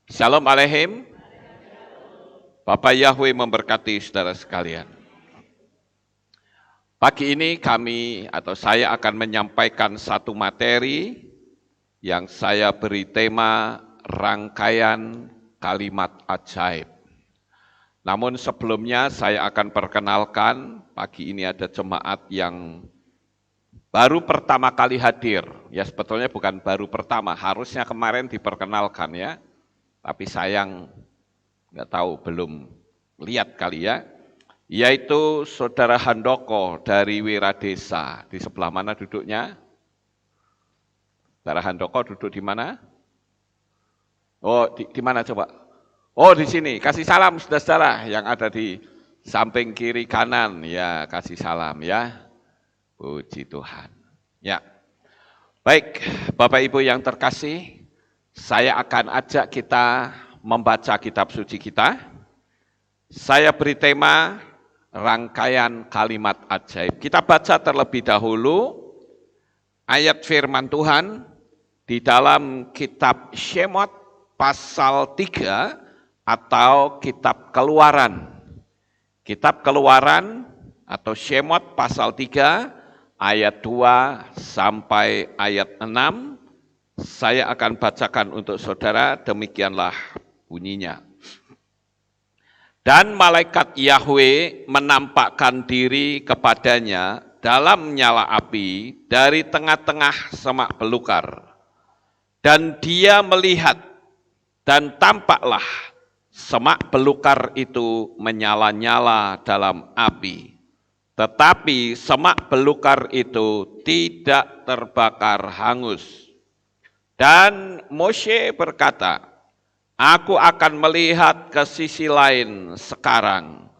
Shalom Aleihim. Bapak Yahweh memberkati saudara sekalian. Pagi ini saya akan menyampaikan satu materi yang saya beri tema rangkaian kalimat ajaib. Namun sebelumnya saya akan perkenalkan, pagi ini ada jemaat yang baru pertama kali hadir. Ya sebetulnya bukan baru pertama, harusnya kemarin diperkenalkan ya. Tapi sayang nggak tahu, belum lihat kali ya, yaitu Saudara Handoko dari Wiradesa. Di sebelah mana duduknya? Saudara Handoko duduk di mana? Oh, di mana coba? Oh, di sini. Kasih salam saudara-saudara yang ada di samping kiri kanan. Ya, kasih salam ya. Puji Tuhan. Ya. Baik, Bapak Ibu yang terkasih, saya akan ajak kita membaca kitab suci kita. Saya beri tema rangkaian kalimat ajaib. Kita baca terlebih dahulu ayat firman Tuhan di dalam kitab Shemot pasal 3 atau kitab Keluaran. Kitab Keluaran atau Shemot pasal 3 ayat 2 sampai ayat 6. Saya akan bacakan untuk saudara, demikianlah bunyinya. Dan malaikat Yahweh menampakkan diri kepadanya dalam nyala api dari tengah-tengah semak belukar. Dan dia melihat, dan tampaklah semak belukar itu menyala-nyala dalam api. Tetapi semak belukar itu tidak terbakar hangus. Dan Moshe berkata, aku akan melihat ke sisi lain sekarang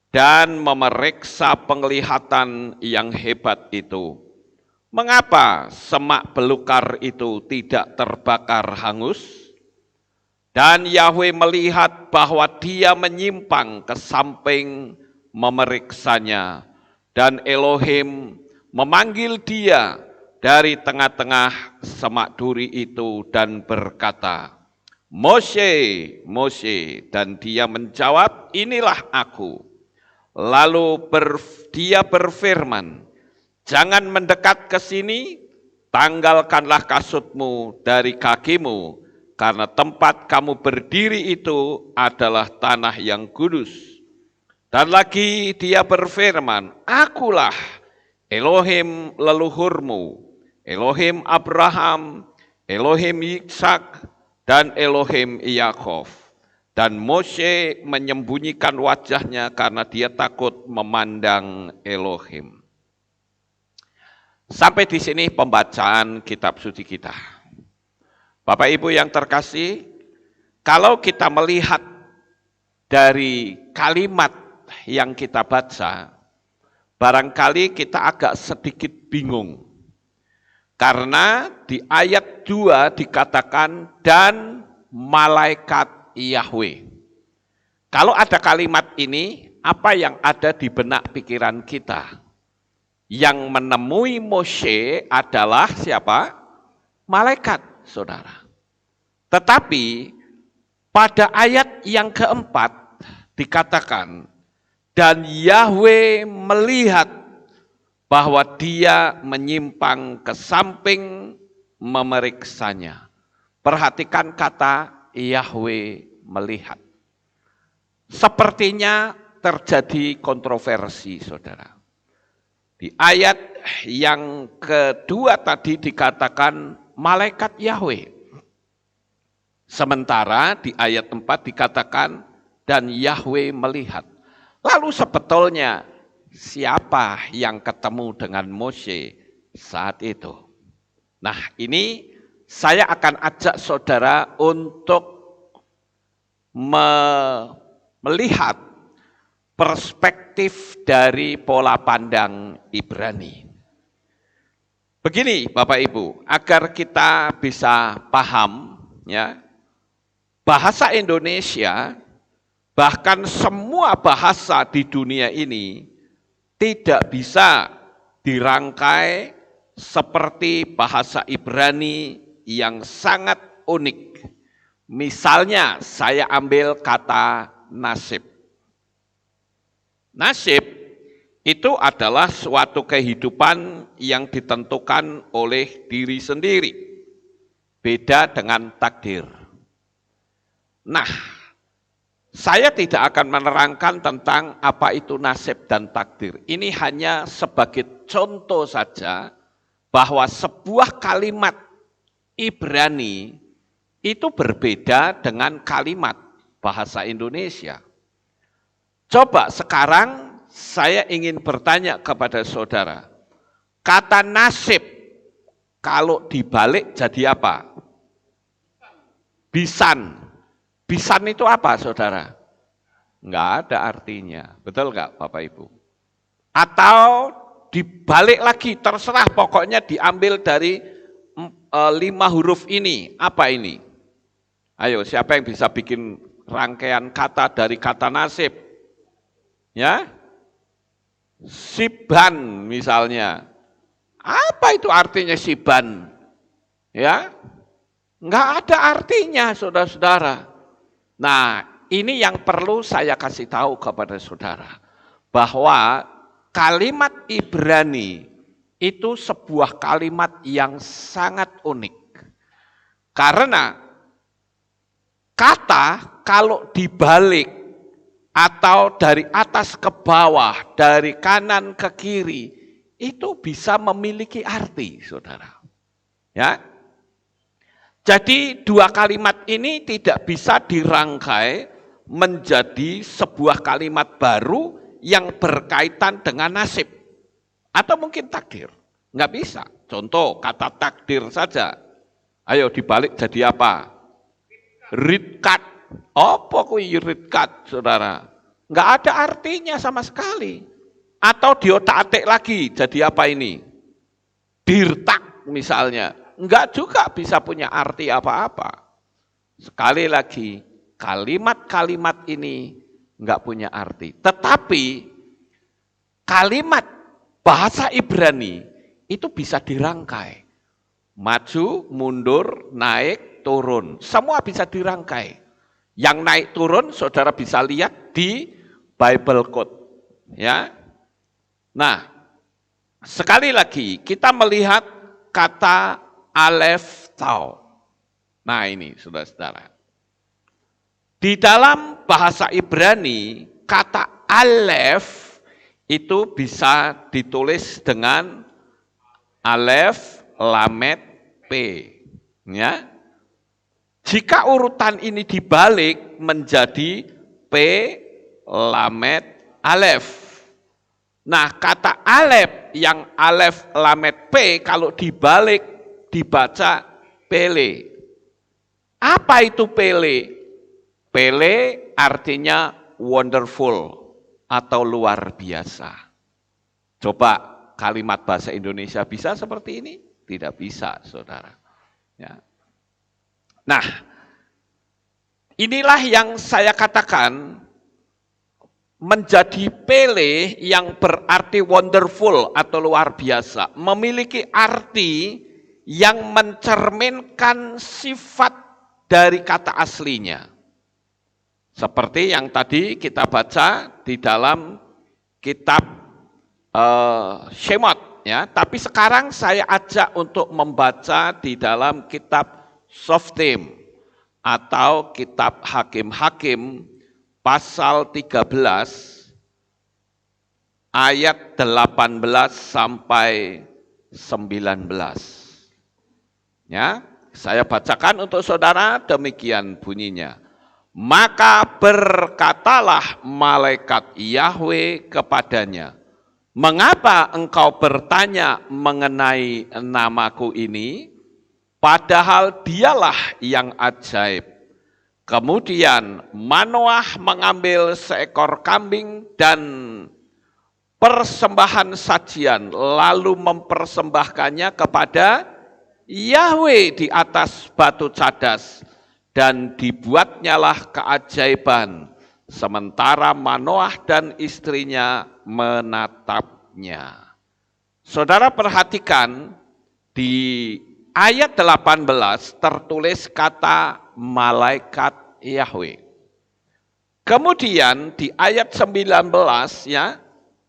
dan memeriksa penglihatan yang hebat itu. Mengapa semak belukar itu tidak terbakar hangus? Dan Yahweh melihat bahwa dia menyimpang ke samping memeriksanya. Dan Elohim memanggil dia dari tengah-tengah semak duri itu dan berkata, Moshe, Moshe, dan dia menjawab, inilah aku. Lalu dia berfirman, jangan mendekat ke sini, tanggalkanlah kasutmu dari kakimu, karena tempat kamu berdiri itu adalah tanah yang kudus. Dan lagi dia berfirman, akulah Elohim leluhurmu, Elohim Abraham, Elohim Ishak, dan Elohim Yakov. Dan Moshe menyembunyikan wajahnya karena dia takut memandang Elohim. Sampai di sini pembacaan kitab suci kita. Bapak Ibu yang terkasih, kalau kita melihat dari kalimat yang kita baca, barangkali kita agak sedikit bingung. Karena di ayat 2 dikatakan, dan malaikat Yahweh. Kalau ada kalimat ini, apa yang ada di benak pikiran kita? Yang menemui Moshe adalah siapa? Malaikat, saudara. Tetapi pada ayat yang keempat dikatakan, dan Yahweh melihat bahwa dia menyimpang ke samping memeriksanya. Perhatikan kata Yahweh melihat. Sepertinya terjadi kontroversi, saudara. Di ayat yang kedua tadi dikatakan malaikat Yahweh. Sementara di ayat 4 dikatakan dan Yahweh melihat. Lalu sebetulnya siapa yang ketemu dengan Moshe saat itu? Nah, ini saya akan ajak saudara untuk melihat perspektif dari pola pandang Ibrani. Begini Bapak Ibu, agar kita bisa paham ya, bahasa Indonesia, bahkan semua bahasa di dunia ini tidak bisa dirangkai seperti bahasa Ibrani yang sangat unik. Misalnya saya ambil kata nasib. Nasib itu adalah suatu kehidupan yang ditentukan oleh diri sendiri. Beda dengan takdir. Nah, saya tidak akan menerangkan tentang apa itu nasib dan takdir. Ini hanya sebagai contoh saja bahwa sebuah kalimat Ibrani itu berbeda dengan kalimat bahasa Indonesia. Coba sekarang saya ingin bertanya kepada saudara, kata nasib kalau dibalik jadi apa? Bisan. Bisan itu apa, saudara? Enggak ada artinya. Betul enggak, Bapak Ibu? Atau dibalik lagi, terserah pokoknya diambil dari 5 huruf ini. Apa ini? Ayo, siapa yang bisa bikin rangkaian kata dari kata nasib? Ya? Siban misalnya. Apa itu artinya siban? Ya? Enggak ada artinya, saudara-saudara. Nah, ini yang perlu saya kasih tahu kepada saudara. Bahwa kalimat Ibrani itu sebuah kalimat yang sangat unik. Karena kata kalau dibalik atau dari atas ke bawah, dari kanan ke kiri, itu bisa memiliki arti, saudara. Ya. Jadi dua kalimat ini tidak bisa dirangkai menjadi sebuah kalimat baru yang berkaitan dengan nasib. Atau mungkin takdir. Enggak bisa. Contoh kata takdir saja. Ayo dibalik jadi apa? Ritkat. Apa kuwi ritkat, saudara? Enggak ada artinya sama sekali. Atau diotak-atik lagi jadi apa ini? Dirtak misalnya. Enggak juga bisa punya arti apa-apa. Sekali lagi, kalimat-kalimat ini enggak punya arti. Tetapi kalimat bahasa Ibrani itu bisa dirangkai. Maju, mundur, naik, turun. Semua bisa dirangkai. Yang naik turun saudara bisa lihat di Bible Code. Ya. Nah, sekali lagi kita melihat kata Alef Tau. Nah ini saudara-saudara. Di dalam bahasa Ibrani, kata Alef itu bisa ditulis dengan Alef, Lamet, P. Ya. Jika urutan ini dibalik menjadi P, Lamet, Alef. Nah kata Alef yang Alef, Lamet, P kalau dibalik dibaca Pele. Apa itu Pele? Pele artinya wonderful atau luar biasa. Coba kalimat bahasa Indonesia bisa seperti ini? Tidak bisa, saudara. Ya. Nah, inilah yang saya katakan menjadi Pele yang berarti wonderful atau luar biasa. Memiliki arti yang mencerminkan sifat dari kata aslinya. Seperti yang tadi kita baca di dalam kitab Shemot. Ya. Tapi sekarang saya ajak untuk membaca di dalam kitab Shoftim atau kitab Hakim-Hakim pasal 13 ayat 18 sampai 19. Ya, saya bacakan untuk saudara, demikian bunyinya. Maka berkatalah malaikat Yahweh kepadanya, mengapa engkau bertanya mengenai namaku ini? Padahal dialah yang ajaib. Kemudian Manoah mengambil seekor kambing dan persembahan sajian, lalu mempersembahkannya kepada Yahweh di atas batu cadas, dan dibuatnyalah keajaiban, sementara Manoah dan istrinya menatapnya. Saudara perhatikan di ayat 18 tertulis kata malaikat Yahweh. Kemudian di ayat 19 ya,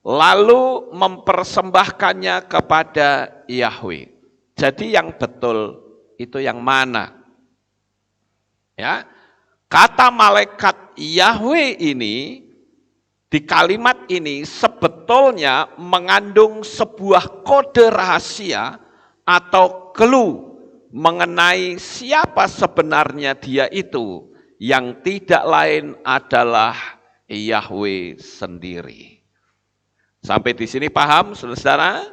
lalu mempersembahkannya kepada Yahweh. Jadi yang betul itu yang mana? Ya, kata malaikat Yahweh ini di kalimat ini sebetulnya mengandung sebuah kode rahasia atau clue mengenai siapa sebenarnya dia itu, yang tidak lain adalah Yahweh sendiri. Sampai di sini paham, saudara?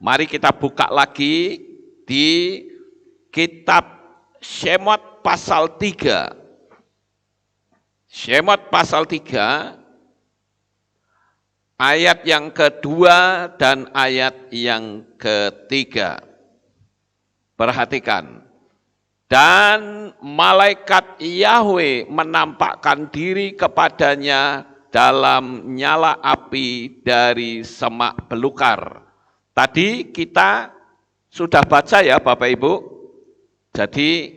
Mari kita buka lagi di kitab Shemot pasal 3. Shemot pasal 3, ayat yang kedua dan ayat yang ketiga. Perhatikan. Dan malaikat Yahweh menampakkan diri kepadanya dalam nyala api dari semak belukar. Tadi kita sudah baca ya Bapak Ibu. Jadi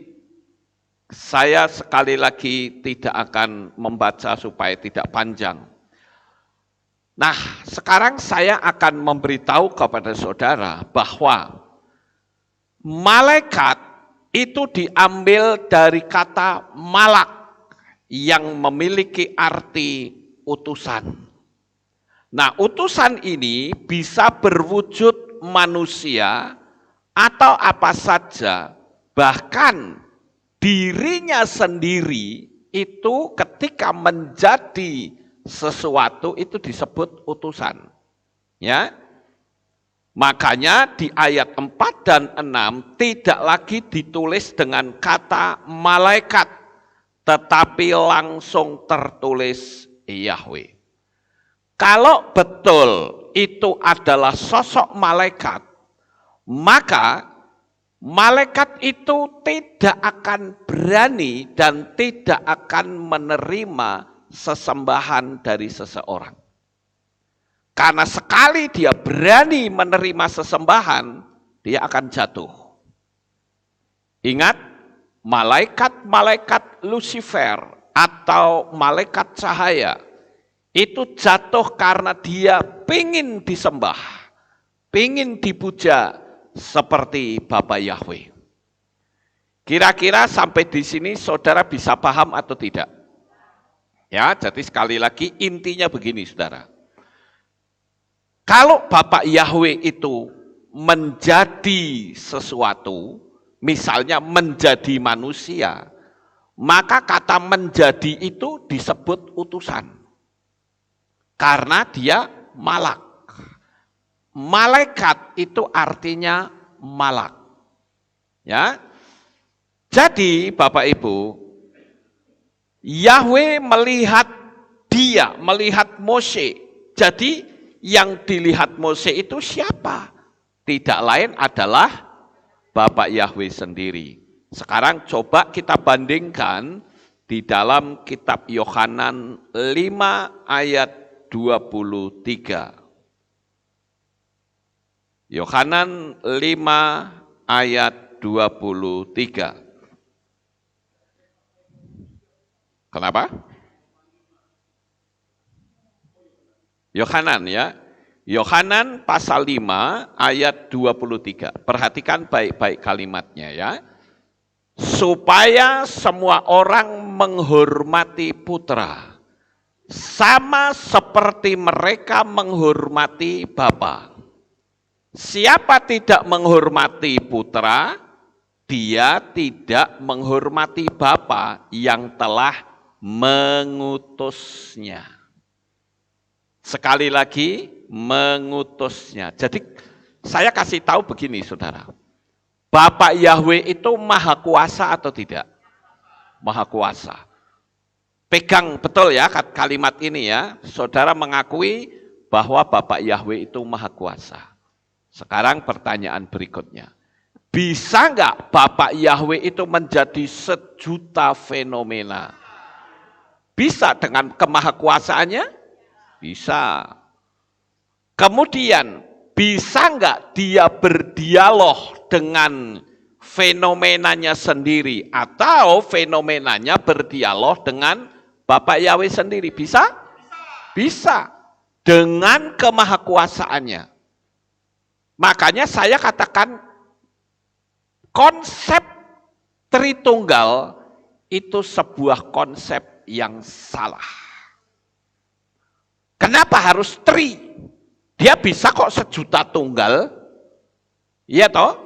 saya sekali lagi tidak akan membaca supaya tidak panjang. Nah, sekarang saya akan memberitahu kepada saudara bahwa malaikat itu diambil dari kata malak yang memiliki arti utusan. Nah, utusan ini bisa berwujud manusia atau apa saja, bahkan dirinya sendiri itu ketika menjadi sesuatu itu disebut utusan. Ya. Makanya di ayat 4 dan 6 tidak lagi ditulis dengan kata malaikat, tetapi langsung tertulis Yahweh. Kalau betul itu adalah sosok malaikat, maka malaikat itu tidak akan berani dan tidak akan menerima sesembahan dari seseorang. Karena sekali dia berani menerima sesembahan, dia akan jatuh. Ingat, malaikat-malaikat Lucifer atau malaikat cahaya itu jatuh karena dia pingin disembah, pingin dipuja seperti Bapa Yahweh. Kira-kira sampai di sini saudara bisa paham atau tidak? Ya, jadi sekali lagi intinya begini saudara. Kalau Bapak Yahweh itu menjadi sesuatu, misalnya menjadi manusia, maka kata menjadi itu disebut utusan. Karena dia malak. Malaikat itu artinya malak. Ya. Jadi Bapak Ibu, Yahweh melihat dia, melihat Mose. Jadi yang dilihat Mose itu siapa? Tidak lain adalah Bapak Yahweh sendiri. Sekarang coba kita bandingkan di dalam kitab Yohanan 5 ayat 23. Yohanan 5 ayat 23. Kenapa? Yohanan ya. Yohanan pasal 5 ayat 23. Perhatikan baik-baik kalimatnya ya. Supaya semua orang menghormati putra, sama seperti mereka menghormati Bapa. Siapa tidak menghormati putra, dia tidak menghormati Bapa yang telah mengutusnya. Sekali lagi, mengutusnya. Jadi saya kasih tahu begini saudara. Bapak Yahweh itu maha kuasa atau tidak? Maha kuasa. Pegang betul ya kalimat ini ya. Saudara mengakui bahwa Bapak Yahweh itu maha kuasa. Sekarang pertanyaan berikutnya. Bisa enggak Bapak Yahweh itu menjadi sejuta fenomena? Bisa dengan kemahakuasaannya? Bisa. Kemudian, bisa enggak dia berdialog dengan fenomenanya sendiri atau fenomenanya berdialog dengan Bapak Yahweh sendiri. Bisa? Bisa. Dengan kemahakuasaannya. Makanya saya katakan konsep Tritunggal itu sebuah konsep yang salah. Kenapa harus tri? Dia bisa kok sejuta tunggal. Iya toh?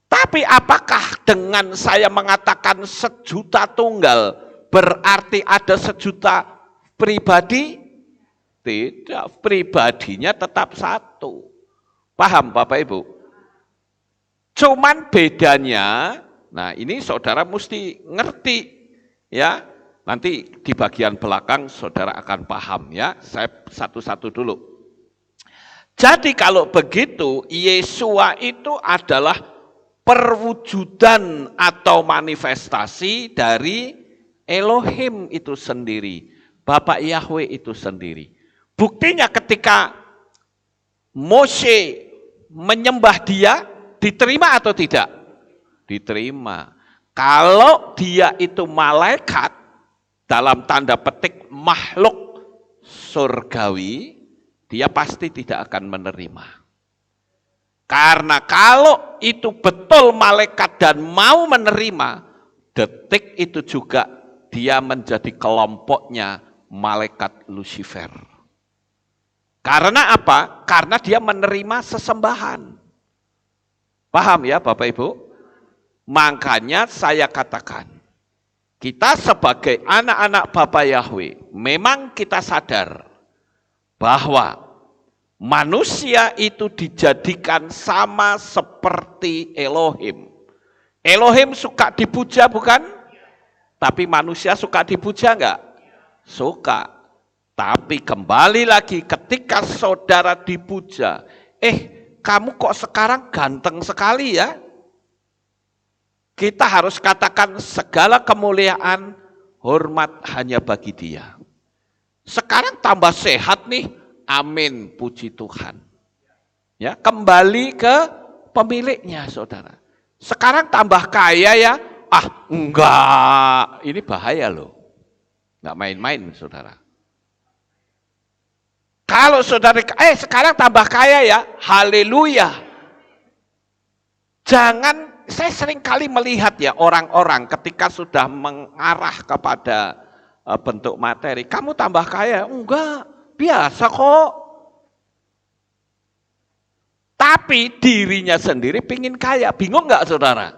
Tapi apakah dengan saya mengatakan sejuta tunggal berarti ada sejuta pribadi? Tidak, pribadinya tetap satu. Paham Bapak Ibu? Cuman bedanya, nah ini saudara mesti ngerti ya. Nanti di bagian belakang saudara akan paham ya. Saya satu-satu dulu. Jadi kalau begitu, Yesua itu adalah perwujudan atau manifestasi dari Elohim itu sendiri. Bapak Yahweh itu sendiri. Buktinya ketika Mose menyembah dia, diterima atau tidak? Diterima. Kalau dia itu malaikat, dalam tanda petik makhluk surgawi, dia pasti tidak akan menerima. Karena kalau itu betul malaikat dan mau menerima, detik itu juga dia menjadi kelompoknya malaikat Lucifer. Karena apa? Karena dia menerima sesembahan. Paham ya Bapak Ibu? Makanya saya katakan, kita sebagai anak-anak Bapak Yahweh, memang kita sadar bahwa manusia itu dijadikan sama seperti Elohim. Elohim suka dipuja bukan? Tapi manusia suka dipuja enggak? Suka. Tapi kembali lagi ketika saudara dipuja, kamu kok sekarang ganteng sekali ya? Kita harus katakan segala kemuliaan, hormat hanya bagi Dia. Sekarang tambah sehat nih, amin, puji Tuhan. Ya, kembali ke pemiliknya saudara. Sekarang tambah kaya ya, enggak, ini bahaya loh. Enggak main-main saudara. Kalau saudara, sekarang tambah kaya ya, haleluya. Jangan, saya sering kali melihat ya orang-orang ketika sudah mengarah kepada bentuk materi. Kamu tambah kaya? Enggak, biasa kok. Tapi dirinya sendiri pingin kaya. Bingung enggak saudara?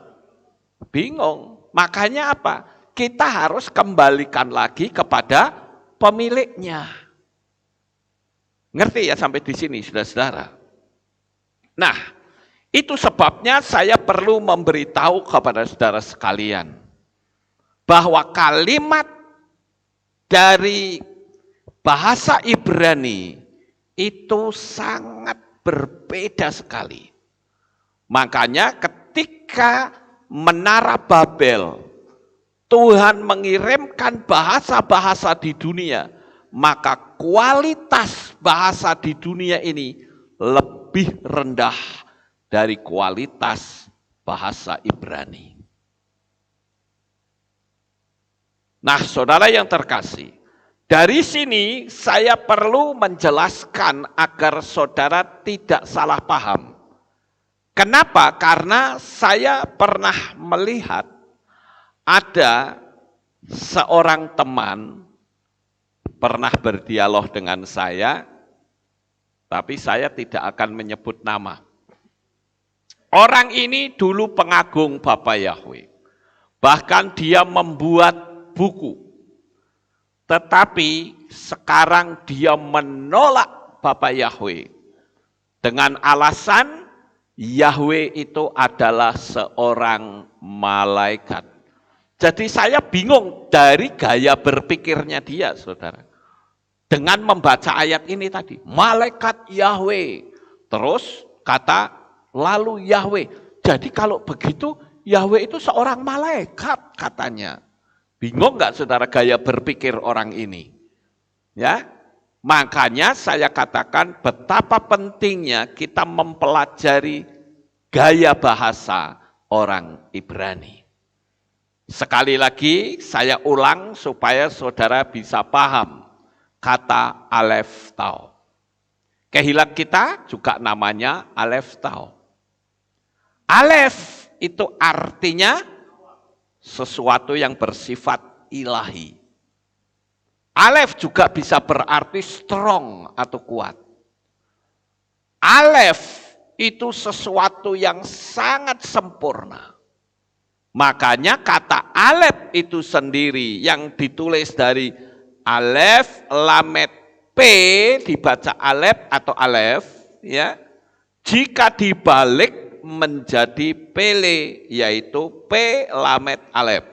Bingung. Makanya apa? Kita harus kembalikan lagi kepada pemiliknya. Ngerti ya sampai di sini saudara-saudara? Nah, itu sebabnya saya perlu memberitahu kepada saudara sekalian bahwa kalimat dari bahasa Ibrani itu sangat berbeda sekali. Makanya ketika Menara Babel, Tuhan mengirimkan bahasa-bahasa di dunia, maka kualitas bahasa di dunia ini lebih rendah dari kualitas bahasa Ibrani. Nah, saudara yang terkasih, dari sini saya perlu menjelaskan agar saudara tidak salah paham. Kenapa? Karena saya pernah melihat ada seorang teman pernah berdialog dengan saya, tapi saya tidak akan menyebut nama. Orang ini dulu pengagung Bapak Yahweh. Bahkan dia membuat buku. Tetapi sekarang dia menolak Bapak Yahweh. Dengan alasan Yahweh itu adalah seorang malaikat. Jadi saya bingung dari gaya berpikirnya dia, saudara. Dengan membaca ayat ini tadi, malaikat Yahweh. Terus kata, lalu Yahweh. Jadi kalau begitu, Yahweh itu seorang malaikat katanya. Bingung nggak saudara gaya berpikir orang ini? Ya, makanya saya katakan betapa pentingnya kita mempelajari gaya bahasa, orang Ibrani. Sekali lagi saya ulang supaya saudara bisa paham kata Alef Tau. Kehilat kita juga namanya Alef Tau. Alef itu artinya sesuatu yang bersifat ilahi. Alef juga bisa berarti strong atau kuat. Alef itu sesuatu yang sangat sempurna. Makanya kata Alef itu sendiri yang ditulis dari Alef, Lamet, P dibaca Alef atau Alef, ya. Jika dibalik menjadi Pele, yaitu P Lamet Alef.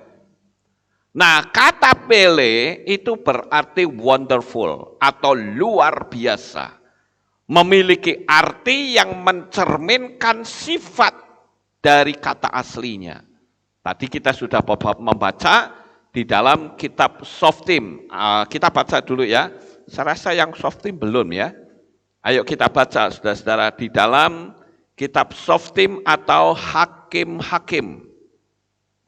Nah, kata Pele itu berarti wonderful atau luar biasa. Memiliki arti yang mencerminkan sifat dari kata aslinya. Tadi kita sudah membaca di dalam kitab Shoftim. Kita baca dulu ya. Saya rasa yang Shoftim belum ya. Ayo kita baca saudara-saudara di dalam kitab Shoftim atau Hakim-Hakim.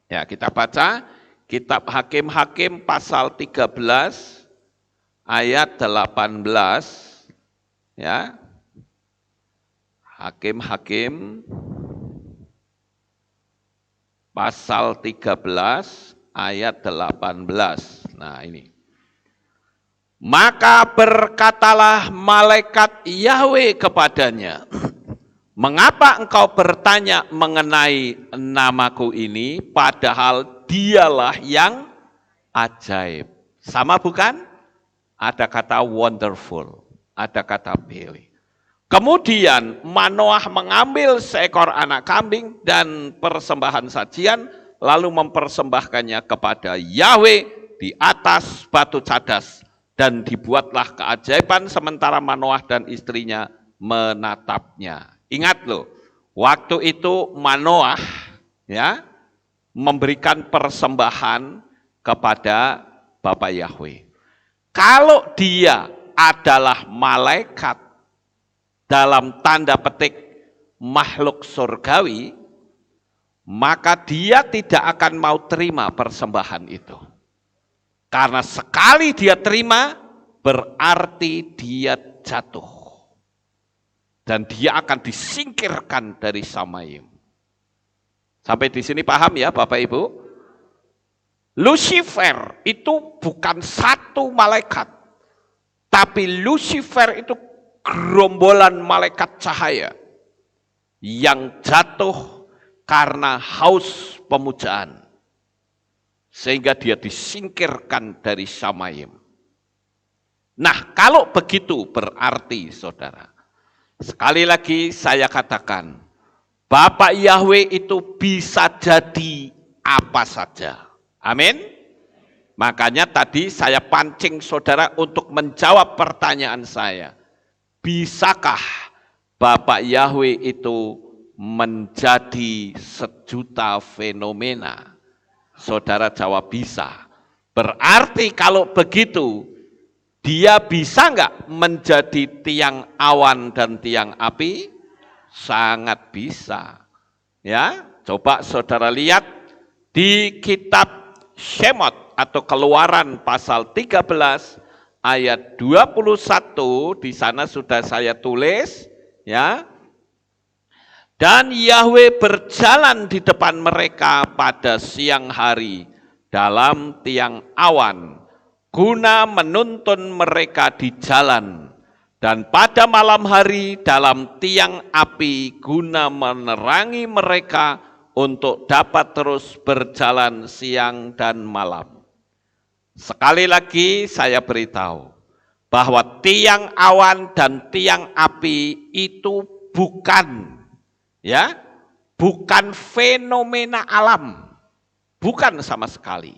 Ya, kita baca kitab Hakim-Hakim pasal 13 ayat 18. Ya. Hakim-Hakim pasal 13 ayat 18. Nah, ini. Maka berkatalah malaikat Yahweh kepadanya, mengapa engkau bertanya mengenai namaku ini, padahal dialah yang ajaib. Sama bukan? Ada kata wonderful, ada kata Pele. Kemudian Manoah mengambil seekor anak kambing dan persembahan sajian, lalu mempersembahkannya kepada Yahweh di atas batu cadas. Dan dibuatlah keajaiban sementara Manoah dan istrinya menatapnya. Ingat loh, waktu itu Manoah ya memberikan persembahan kepada Bapa Yahweh. Kalau dia adalah malaikat dalam tanda petik makhluk surgawi, maka dia tidak akan mau terima persembahan itu. Karena sekali dia terima, berarti dia jatuh. Dan dia akan disingkirkan dari Samayim. Sampai di sini paham ya Bapak Ibu? Lucifer itu bukan satu malaikat. Tapi Lucifer itu gerombolan malaikat cahaya. Yang jatuh karena haus pemujaan. Sehingga dia disingkirkan dari Samayim. Nah, kalau begitu berarti saudara, sekali lagi saya katakan, Bapak Yahweh itu bisa jadi apa saja. Amin. Makanya tadi saya pancing saudara untuk menjawab pertanyaan saya. Bisakah Bapak Yahweh itu menjadi sejuta fenomena? Saudara jawab bisa. Berarti kalau begitu, dia bisa enggak menjadi tiang awan dan tiang api? Sangat bisa. Ya, coba saudara lihat di kitab Shemot atau Keluaran pasal 13 ayat 21, di sana sudah saya tulis, ya. Dan Yahweh berjalan di depan mereka pada siang hari dalam tiang awan, guna menuntun mereka di jalan. Dan pada malam hari dalam tiang api, guna menerangi mereka untuk dapat terus berjalan siang dan malam. Sekali lagi saya beritahu, bahwa tiang awan dan tiang api itu bukan fenomena alam, bukan sama sekali.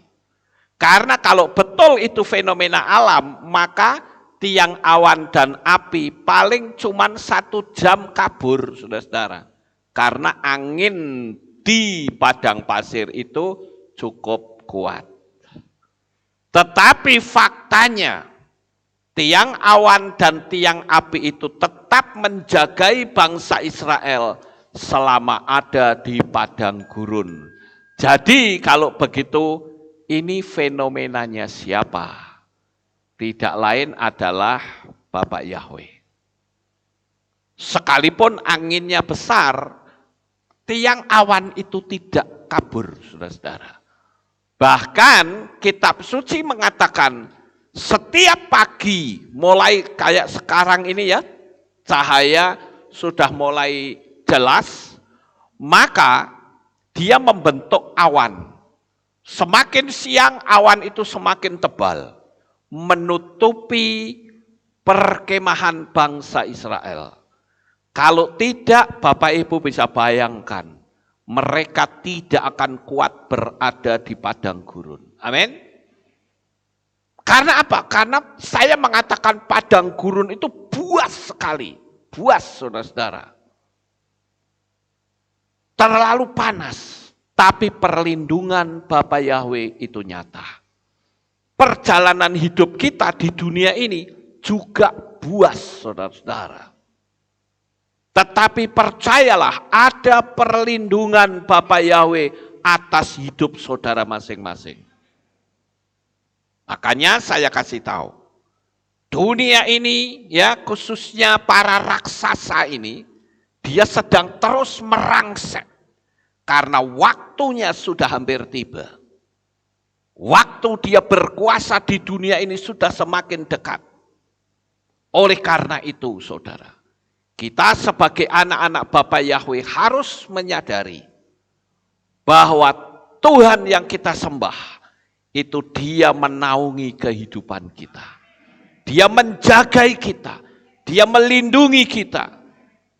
Karena kalau betul itu fenomena alam, maka tiang awan dan api paling cuman 1 jam kabur, saudara-saudara. Karena angin di padang pasir itu cukup kuat. Tetapi faktanya, tiang awan dan tiang api itu tetap menjagai bangsa Israel selama ada di padang gurun. Jadi kalau begitu, ini fenomenanya siapa? Tidak lain adalah Bapak Yahweh. Sekalipun anginnya besar, tiang awan itu tidak kabur, saudara-saudara. Bahkan kitab suci mengatakan setiap pagi, mulai kayak sekarang ini ya, cahaya sudah mulai jelas, maka dia membentuk awan. Semakin siang awan itu semakin tebal, menutupi perkemahan bangsa Israel. Kalau tidak, Bapak Ibu bisa bayangkan, mereka tidak akan kuat berada di padang gurun. Amin. Karena apa? Karena saya mengatakan padang gurun itu buas sekali. Buas, saudara-saudara. Terlalu panas. Tapi perlindungan Bapak Yahweh itu nyata. Perjalanan hidup kita di dunia ini juga buas, saudara-saudara. Tetapi percayalah, ada perlindungan Bapak Yahweh atas hidup saudara masing-masing. Makanya saya kasih tahu, dunia ini ya khususnya para raksasa ini, dia sedang terus merangsek karena waktunya sudah hampir tiba. Waktu dia berkuasa di dunia ini sudah semakin dekat. Oleh karena itu, saudara, kita sebagai anak-anak Bapa Yahweh harus menyadari bahwa Tuhan yang kita sembah itu Dia menaungi kehidupan kita. Dia menjagai kita, Dia melindungi kita.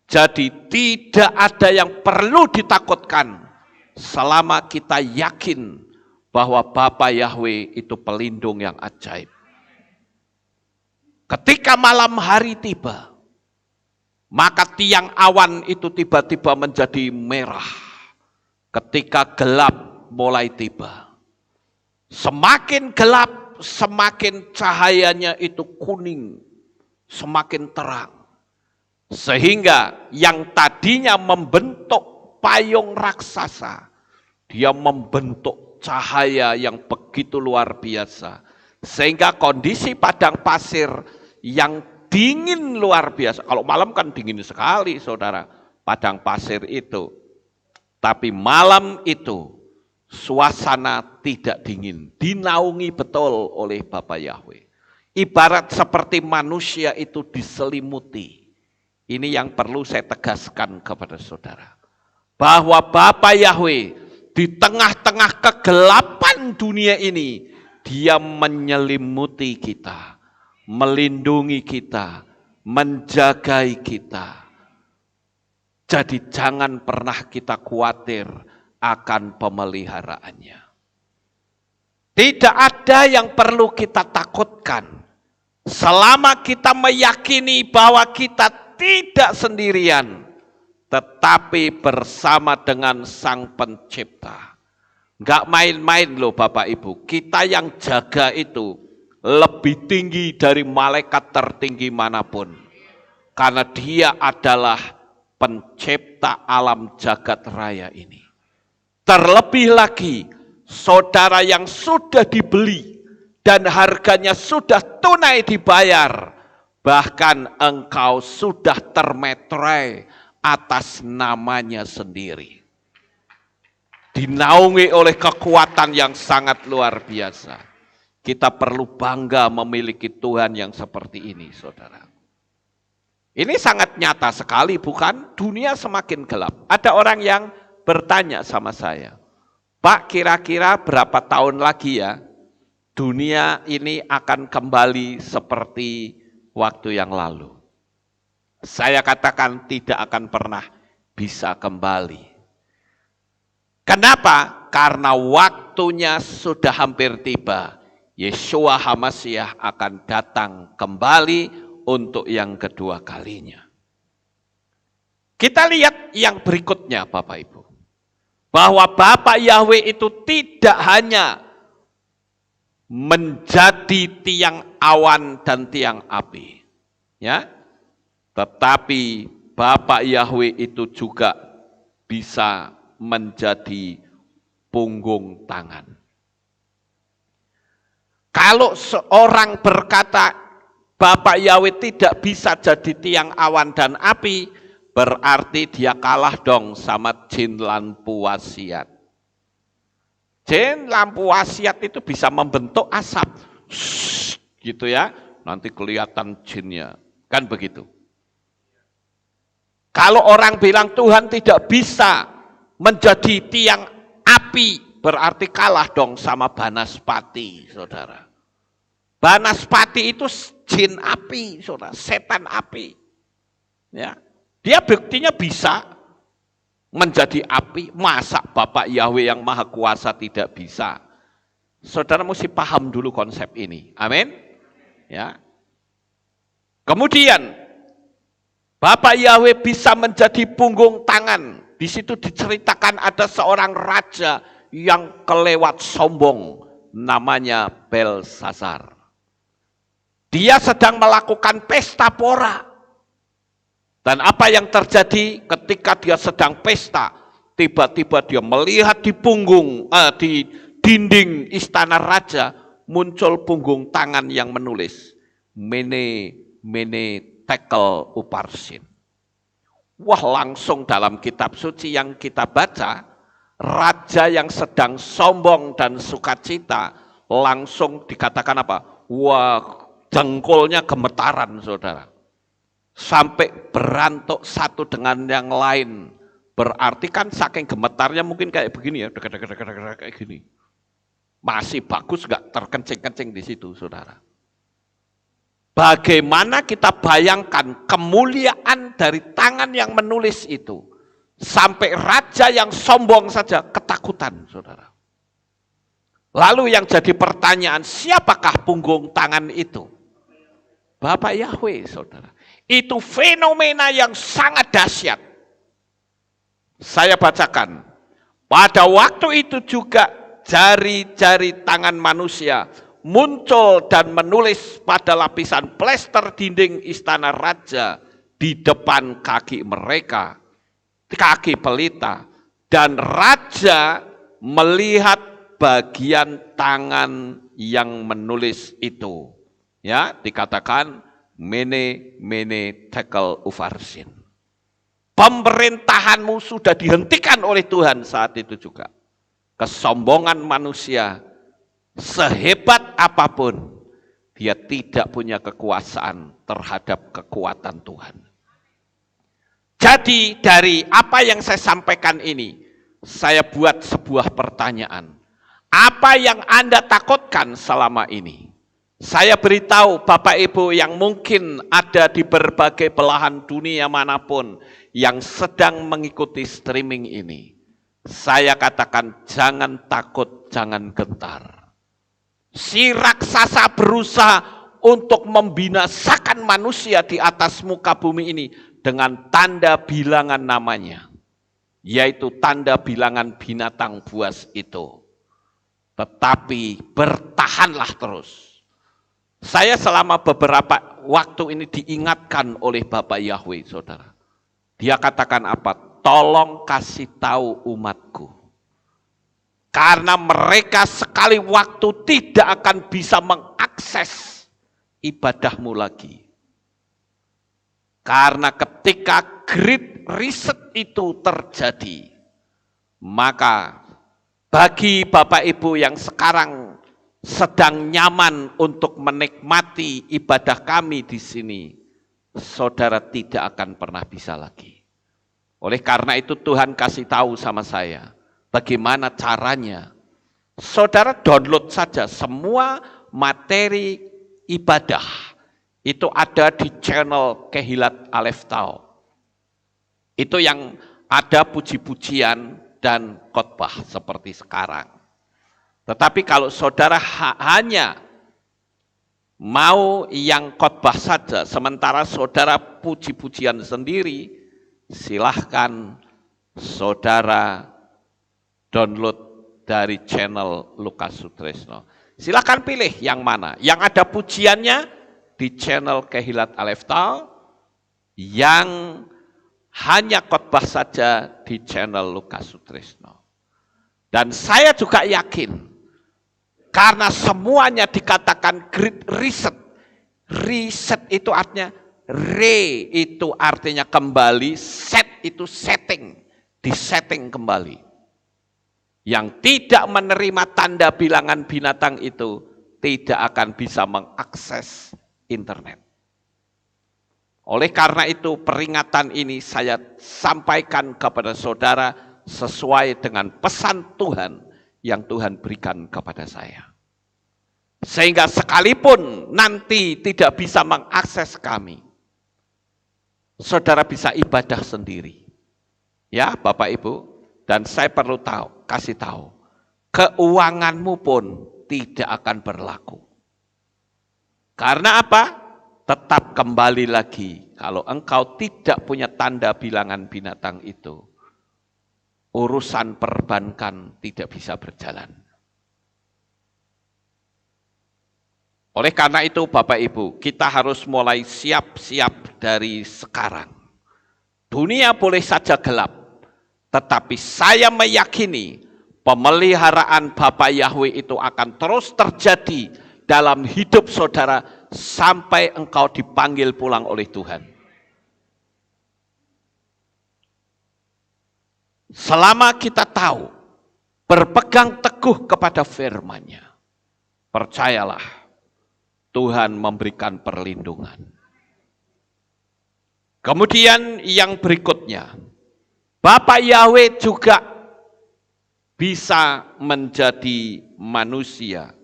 Jadi tidak ada yang perlu ditakutkan selama kita yakin bahwa Bapa Yahweh itu pelindung yang ajaib. Ketika malam hari tiba, maka tiang awan itu tiba-tiba menjadi merah. Ketika gelap mulai tiba. Semakin gelap, semakin cahayanya itu kuning. Semakin terang. Sehingga yang tadinya membentuk payung raksasa, dia membentuk cahaya yang begitu luar biasa. Sehingga kondisi padang pasir yang dingin luar biasa. Kalau malam kan dingin sekali, saudara, padang pasir itu. Tapi malam itu suasana tidak dingin, dinaungi betul oleh Bapa Yahweh. Ibarat seperti manusia itu diselimuti. Ini yang perlu saya tegaskan kepada saudara. Bahwa Bapa Yahweh di tengah-tengah kegelapan dunia ini, Dia menyelimuti kita. Melindungi kita, menjagai kita. Jadi jangan pernah kita khawatir akan pemeliharaannya. Tidak ada yang perlu kita takutkan. Selama kita meyakini bahwa kita tidak sendirian, tetapi bersama dengan Sang Pencipta. Enggak main-main loh Bapak Ibu, kita yang jaga itu lebih tinggi dari malaikat tertinggi manapun. Karena Dia adalah pencipta alam jagat raya ini. Terlebih lagi, saudara yang sudah dibeli dan harganya sudah tunai dibayar. Bahkan engkau sudah termeterai atas namanya sendiri. Dinaungi oleh kekuatan yang sangat luar biasa. Kita perlu bangga memiliki Tuhan yang seperti ini, saudara. Ini sangat nyata sekali, bukan? Dunia semakin gelap. Ada orang yang bertanya sama saya, Pak, kira-kira berapa tahun lagi ya dunia ini akan kembali seperti waktu yang lalu? Saya katakan tidak akan pernah bisa kembali. Kenapa? Karena waktunya sudah hampir tiba. Yeshua HaMasyiah akan datang kembali untuk yang kedua kalinya. Kita lihat yang berikutnya Bapak Ibu. Bahwa Bapak Yahweh itu tidak hanya menjadi tiang awan dan tiang api. Ya, tetapi Bapak Yahweh itu juga bisa menjadi punggung tangan. Kalau seorang berkata, Bapak Yahweh tidak bisa jadi tiang awan dan api, berarti dia kalah dong sama jin lampu wasiat. Jin lampu wasiat itu bisa membentuk asap. Gitu ya, nanti kelihatan jinnya. Kan begitu. Kalau orang bilang Tuhan tidak bisa menjadi tiang api, berarti kalah dong sama Banaspati, saudara. Banaspati itu jin api, saudara, setan api. Ya, dia buktinya bisa menjadi api. Masa Bapak Yahweh yang Maha Kuasa tidak bisa? Saudara mesti paham dulu konsep ini. Amin. Ya. Kemudian Bapak Yahweh bisa menjadi punggung tangan. Di situ diceritakan ada seorang raja yang kelewat sombong, namanya Belsasar. Dia sedang melakukan pesta pora. Dan apa yang terjadi ketika dia sedang pesta? Tiba-tiba dia melihat di di dinding istana raja muncul punggung tangan yang menulis Mene Tekel Uparsin. Wah, langsung dalam kitab suci yang kita baca, raja yang sedang sombong dan sukacita langsung dikatakan apa? Wah, jengkolnya gemetaran, saudara. Sampai berantuk satu dengan yang lain. Berarti kan saking gemetarnya mungkin kayak begini ya, kayak gini. Masih bagus nggak terkencing-kencing di situ, saudara. Bagaimana kita bayangkan kemuliaan dari tangan yang menulis itu. Sampai raja yang sombong saja ketakutan, saudara. Lalu yang jadi pertanyaan, siapakah punggung tangan itu? Bapak Yahweh, saudara. Itu fenomena yang sangat dahsyat. Saya bacakan. Pada waktu itu juga jari-jari tangan manusia muncul dan menulis pada lapisan plester dinding istana raja di depan kaki mereka, kaki pelita, dan raja melihat bagian tangan yang menulis itu. Ya, dikatakan Mene Tekel Uparsin. Pemerintahanmu sudah dihentikan oleh Tuhan saat itu juga. Kesombongan manusia sehebat apapun, dia tidak punya kekuasaan terhadap kekuatan Tuhan. Jadi dari apa yang saya sampaikan ini, saya buat sebuah pertanyaan. Apa yang Anda takutkan selama ini? Saya beritahu Bapak Ibu yang mungkin ada di berbagai belahan dunia manapun yang sedang mengikuti streaming ini. Saya katakan jangan takut, jangan gentar. Si raksasa berusaha untuk membinasakan manusia di atas muka bumi ini dengan tanda bilangan namanya. Yaitu tanda bilangan binatang buas itu. Tetapi bertahanlah terus. Saya selama beberapa waktu ini diingatkan oleh Bapak Yahweh, saudara. Dia katakan apa? Tolong kasih tahu umatku. Karena mereka sekali waktu tidak akan bisa mengakses ibadahmu lagi. Karena ketika great reset itu terjadi, maka bagi Bapak Ibu yang sekarang sedang nyaman untuk menikmati ibadah kami di sini, saudara tidak akan pernah bisa lagi. Oleh karena itu Tuhan kasih tahu sama saya, bagaimana caranya. Saudara download saja semua materi ibadah. Itu ada di channel Kehilat Aleph Tau. Itu yang ada puji-pujian dan khotbah seperti sekarang. Tetapi kalau saudara hanya mau yang khotbah saja, sementara saudara puji-pujian sendiri, silahkan saudara download dari channel Lukas Sutresno. Silahkan pilih yang mana. Yang ada pujiannya di channel Kehilat Aleph Tau, yang hanya khotbah saja di channel Lukas Sutrisno. Dan saya juga yakin, karena semuanya dikatakan great reset. Reset itu artinya, itu artinya kembali, set itu setting, disetting kembali. Yang tidak menerima tanda bilangan binatang itu tidak akan bisa mengakses internet. Oleh karena itu peringatan ini saya sampaikan kepada saudara sesuai dengan pesan Tuhan yang Tuhan berikan kepada saya. Sehingga sekalipun nanti tidak bisa mengakses kami, saudara bisa ibadah sendiri. Ya Bapak Ibu, dan saya perlu kasih tahu, keuanganmu pun tidak akan berlaku. Karena apa? Tetap kembali lagi, kalau engkau tidak punya tanda bilangan binatang itu, urusan perbankan tidak bisa berjalan. Oleh karena itu Bapak Ibu, kita harus mulai siap-siap dari sekarang. Dunia boleh saja gelap, tetapi saya meyakini pemeliharaan Bapa Yahweh itu akan terus terjadi dalam hidup saudara sampai engkau dipanggil pulang oleh Tuhan. Selama kita tahu, berpegang teguh kepada firman-Nya, percayalah, Tuhan memberikan perlindungan. Kemudian yang berikutnya, Bapa Yahweh juga bisa menjadi manusia.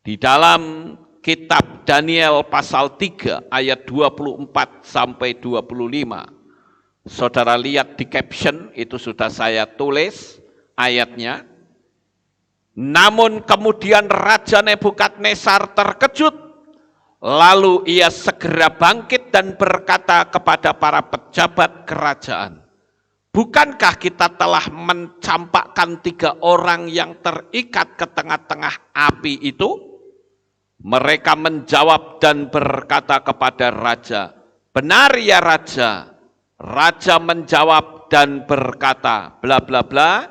Di dalam kitab Daniel pasal 3 ayat 24 sampai 25. Saudara lihat di caption, itu sudah saya tulis ayatnya. Namun kemudian Raja Nebukadnezar terkejut, lalu ia segera bangkit dan berkata kepada para pejabat kerajaan, bukankah kita telah mencampakkan 3 orang yang terikat ke tengah-tengah api itu? Mereka menjawab dan berkata kepada raja, benar ya raja. Raja menjawab dan berkata, bla bla bla,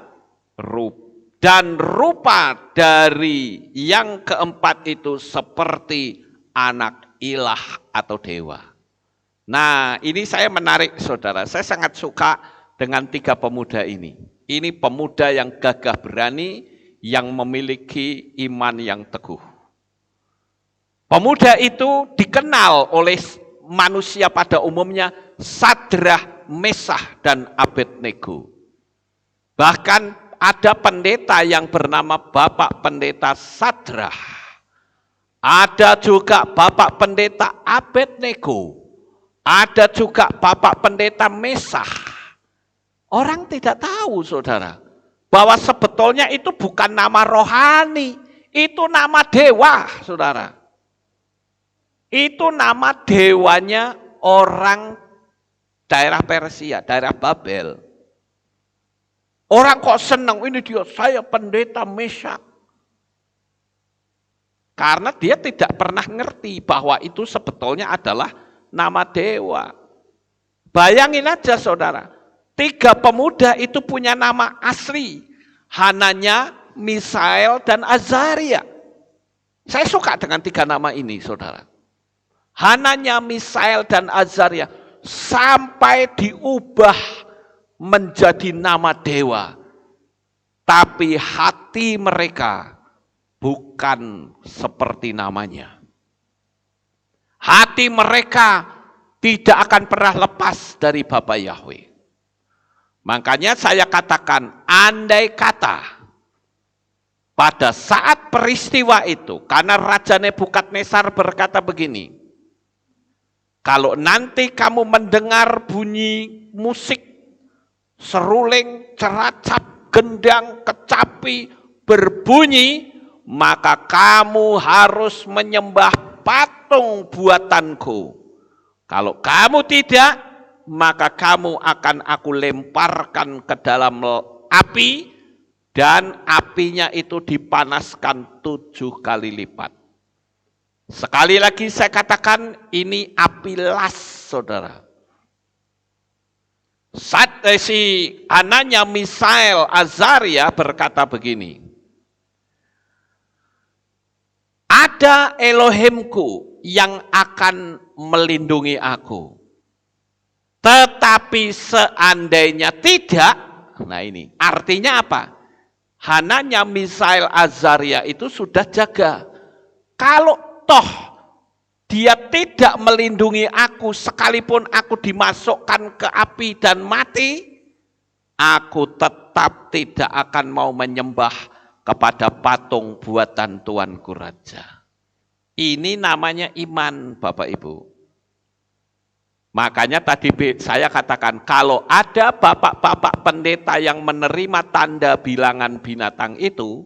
dan rupa dari yang keempat itu seperti anak ilah atau dewa. Nah, ini saya menarik saudara, saya sangat suka dengan 3 pemuda ini. Ini pemuda yang gagah berani, yang memiliki iman yang teguh. Pemuda itu dikenal oleh manusia pada umumnya Sadrah, Mesah, dan Abednego. Bahkan ada pendeta yang bernama Bapak Pendeta Sadrah. Ada juga Bapak Pendeta Abednego. Ada juga Bapak Pendeta Mesah. Orang tidak tahu saudara, bahwa sebetulnya itu bukan nama rohani, itu nama dewa saudara. Itu nama dewanya orang daerah Persia, daerah Babel. Orang kok senang, ini dia, saya pendeta Meshak. Karena dia tidak pernah ngerti bahwa itu sebetulnya adalah nama dewa. Bayangin aja saudara, 3 pemuda itu punya nama asli. Hananya, Misael, dan Azaria. Saya suka dengan 3 nama ini saudara. Hananya, Misael, dan Azaria sampai diubah menjadi nama dewa. Tapi hati mereka bukan seperti namanya. Hati mereka tidak akan pernah lepas dari Bapa Yahweh. Makanya saya katakan, andai kata pada saat peristiwa itu, karena Raja Nebukadnezar berkata begini, kalau nanti kamu mendengar bunyi musik, seruling, ceracap, gendang, kecapi, berbunyi, maka kamu harus menyembah patung buatanku. Kalau kamu tidak, maka kamu akan aku lemparkan ke dalam api, dan apinya itu dipanaskan 7 kali lipat. Sekali lagi saya katakan, ini api las saudara. Si Hananya, Misael, Azaria berkata begini, ada Elohimku yang akan melindungi aku. Tetapi seandainya tidak, nah ini artinya apa? Hananya, Misael, Azaria itu sudah jaga. Kalau toh dia tidak melindungi aku, sekalipun aku dimasukkan ke api dan mati, aku tetap tidak akan mau menyembah kepada patung buatan Tuanku Raja. Ini namanya iman, Bapak Ibu. Makanya tadi saya katakan, kalau ada bapak-bapak pendeta yang menerima tanda bilangan binatang itu,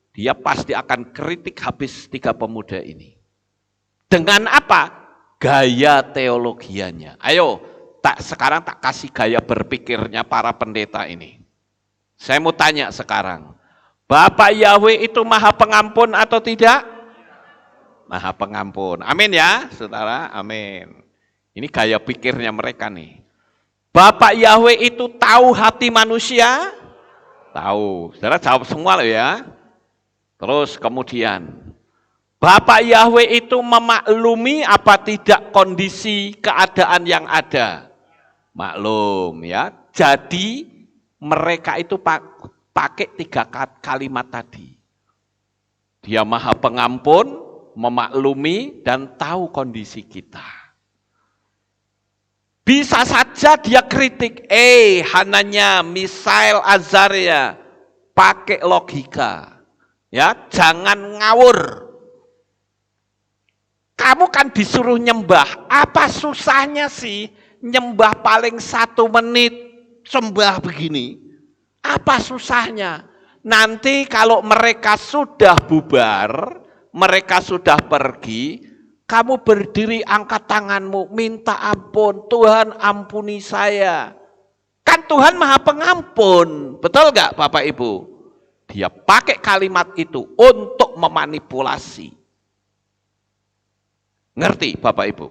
dia pasti akan kritik habis 3 pemuda ini. Dengan apa? Gaya teologianya. Ayo, sekarang tak kasih gaya berpikirnya para pendeta ini. Saya mau tanya sekarang, Bapak Yahweh itu Maha Pengampun atau tidak? Maha Pengampun. Amin ya, saudara. Amin. Ini gaya pikirnya mereka nih. Bapak Yahweh itu tahu hati manusia? Tahu. Saudara jawab semua loh ya. Terus kemudian, Bapak Yahweh itu memaklumi apa tidak kondisi keadaan yang ada? Maklum ya. Jadi mereka itu pakai 3 kalimat tadi. Dia Maha Pengampun, memaklumi, dan tahu kondisi kita. Bisa saja dia kritik, Hananya, Misael, Azaria, pakai logika. Ya, jangan ngawur. Kamu kan disuruh nyembah, apa susahnya sih nyembah paling 1 menit sembah begini? Apa susahnya? Nanti kalau mereka sudah bubar, mereka sudah pergi, kamu berdiri angkat tanganmu, minta ampun, Tuhan ampuni saya. Kan Tuhan Maha Pengampun, betul gak Bapak Ibu? Dia pakai kalimat itu untuk memanipulasi. Ngerti Bapak Ibu?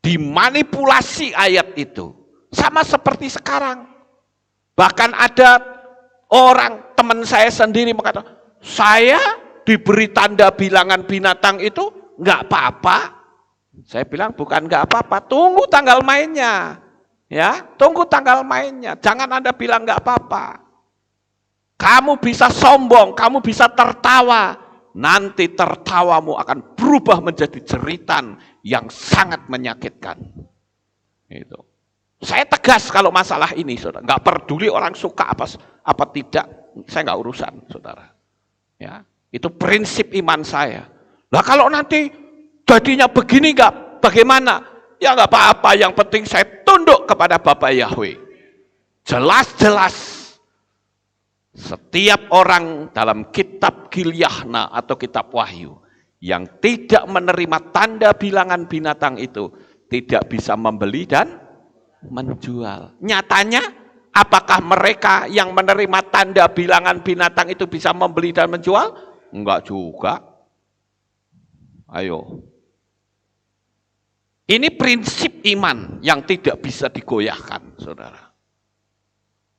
Dimanipulasi ayat itu. Sama seperti sekarang. Bahkan ada orang, teman saya sendiri mengatakan, saya diberi tanda bilangan binatang itu nggak apa-apa. Saya bilang bukan nggak apa-apa, tunggu tanggal mainnya. Ya, tunggu tanggal mainnya. Jangan Anda bilang nggak apa-apa. Kamu bisa sombong, kamu bisa tertawa. Nanti tertawamu akan berubah menjadi jeritan yang sangat menyakitkan. Itu. Saya tegas kalau masalah ini, saudara. Nggak peduli orang suka apa tidak, saya nggak urusan, saudara. Ya, itu prinsip iman saya. Nah kalau nanti jadinya begini nggak, bagaimana? Ya nggak apa-apa. Yang penting saya tunduk kepada Bapak Yahweh. Jelas-jelas. Setiap orang dalam kitab Gilyahna atau kitab Wahyu yang tidak menerima tanda bilangan binatang itu tidak bisa membeli dan menjual. Nyatanya, apakah mereka yang menerima tanda bilangan binatang itu bisa membeli dan menjual? Enggak juga. Ayo. Ini prinsip iman yang tidak bisa digoyahkan, saudara.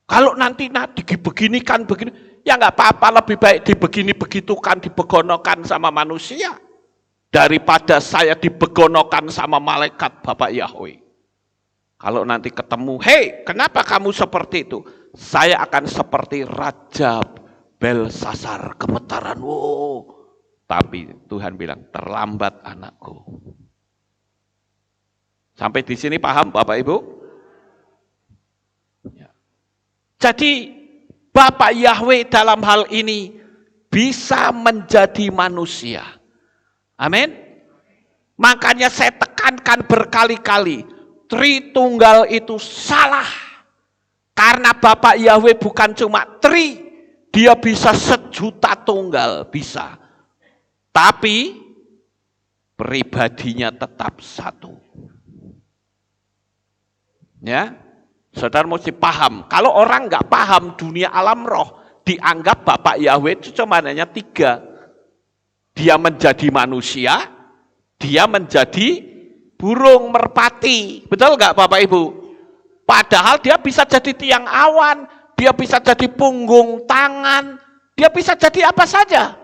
Kalau nanti dibeginikan begini, ya nggak apa-apa, lebih baik dibegini-begitukan, dibegonokan sama manusia daripada saya dibegonokan sama malaikat Bapak Yahweh. Kalau nanti ketemu, hei, kenapa kamu seperti itu? Saya akan seperti Raja Belsasar, gemetaran. Wow. Tapi Tuhan bilang, terlambat anakku. Sampai di sini paham Bapak Ibu? Ya. Jadi Bapak Yahweh dalam hal ini bisa menjadi manusia. Amin. Makanya saya tekankan berkali-kali, Tritunggal itu salah. Karena Bapak Yahweh bukan cuma Tri, dia bisa 1.000.000 tunggal, bisa. Tapi pribadinya tetap satu. Ya. Saudara mesti paham, kalau orang nggak paham dunia alam roh, dianggap Bapak Yahweh itu cuma hanya 3. Dia menjadi manusia, dia menjadi burung merpati. Betul nggak Bapak Ibu? Padahal dia bisa jadi tiang awan, dia bisa jadi punggung tangan, dia bisa jadi apa saja.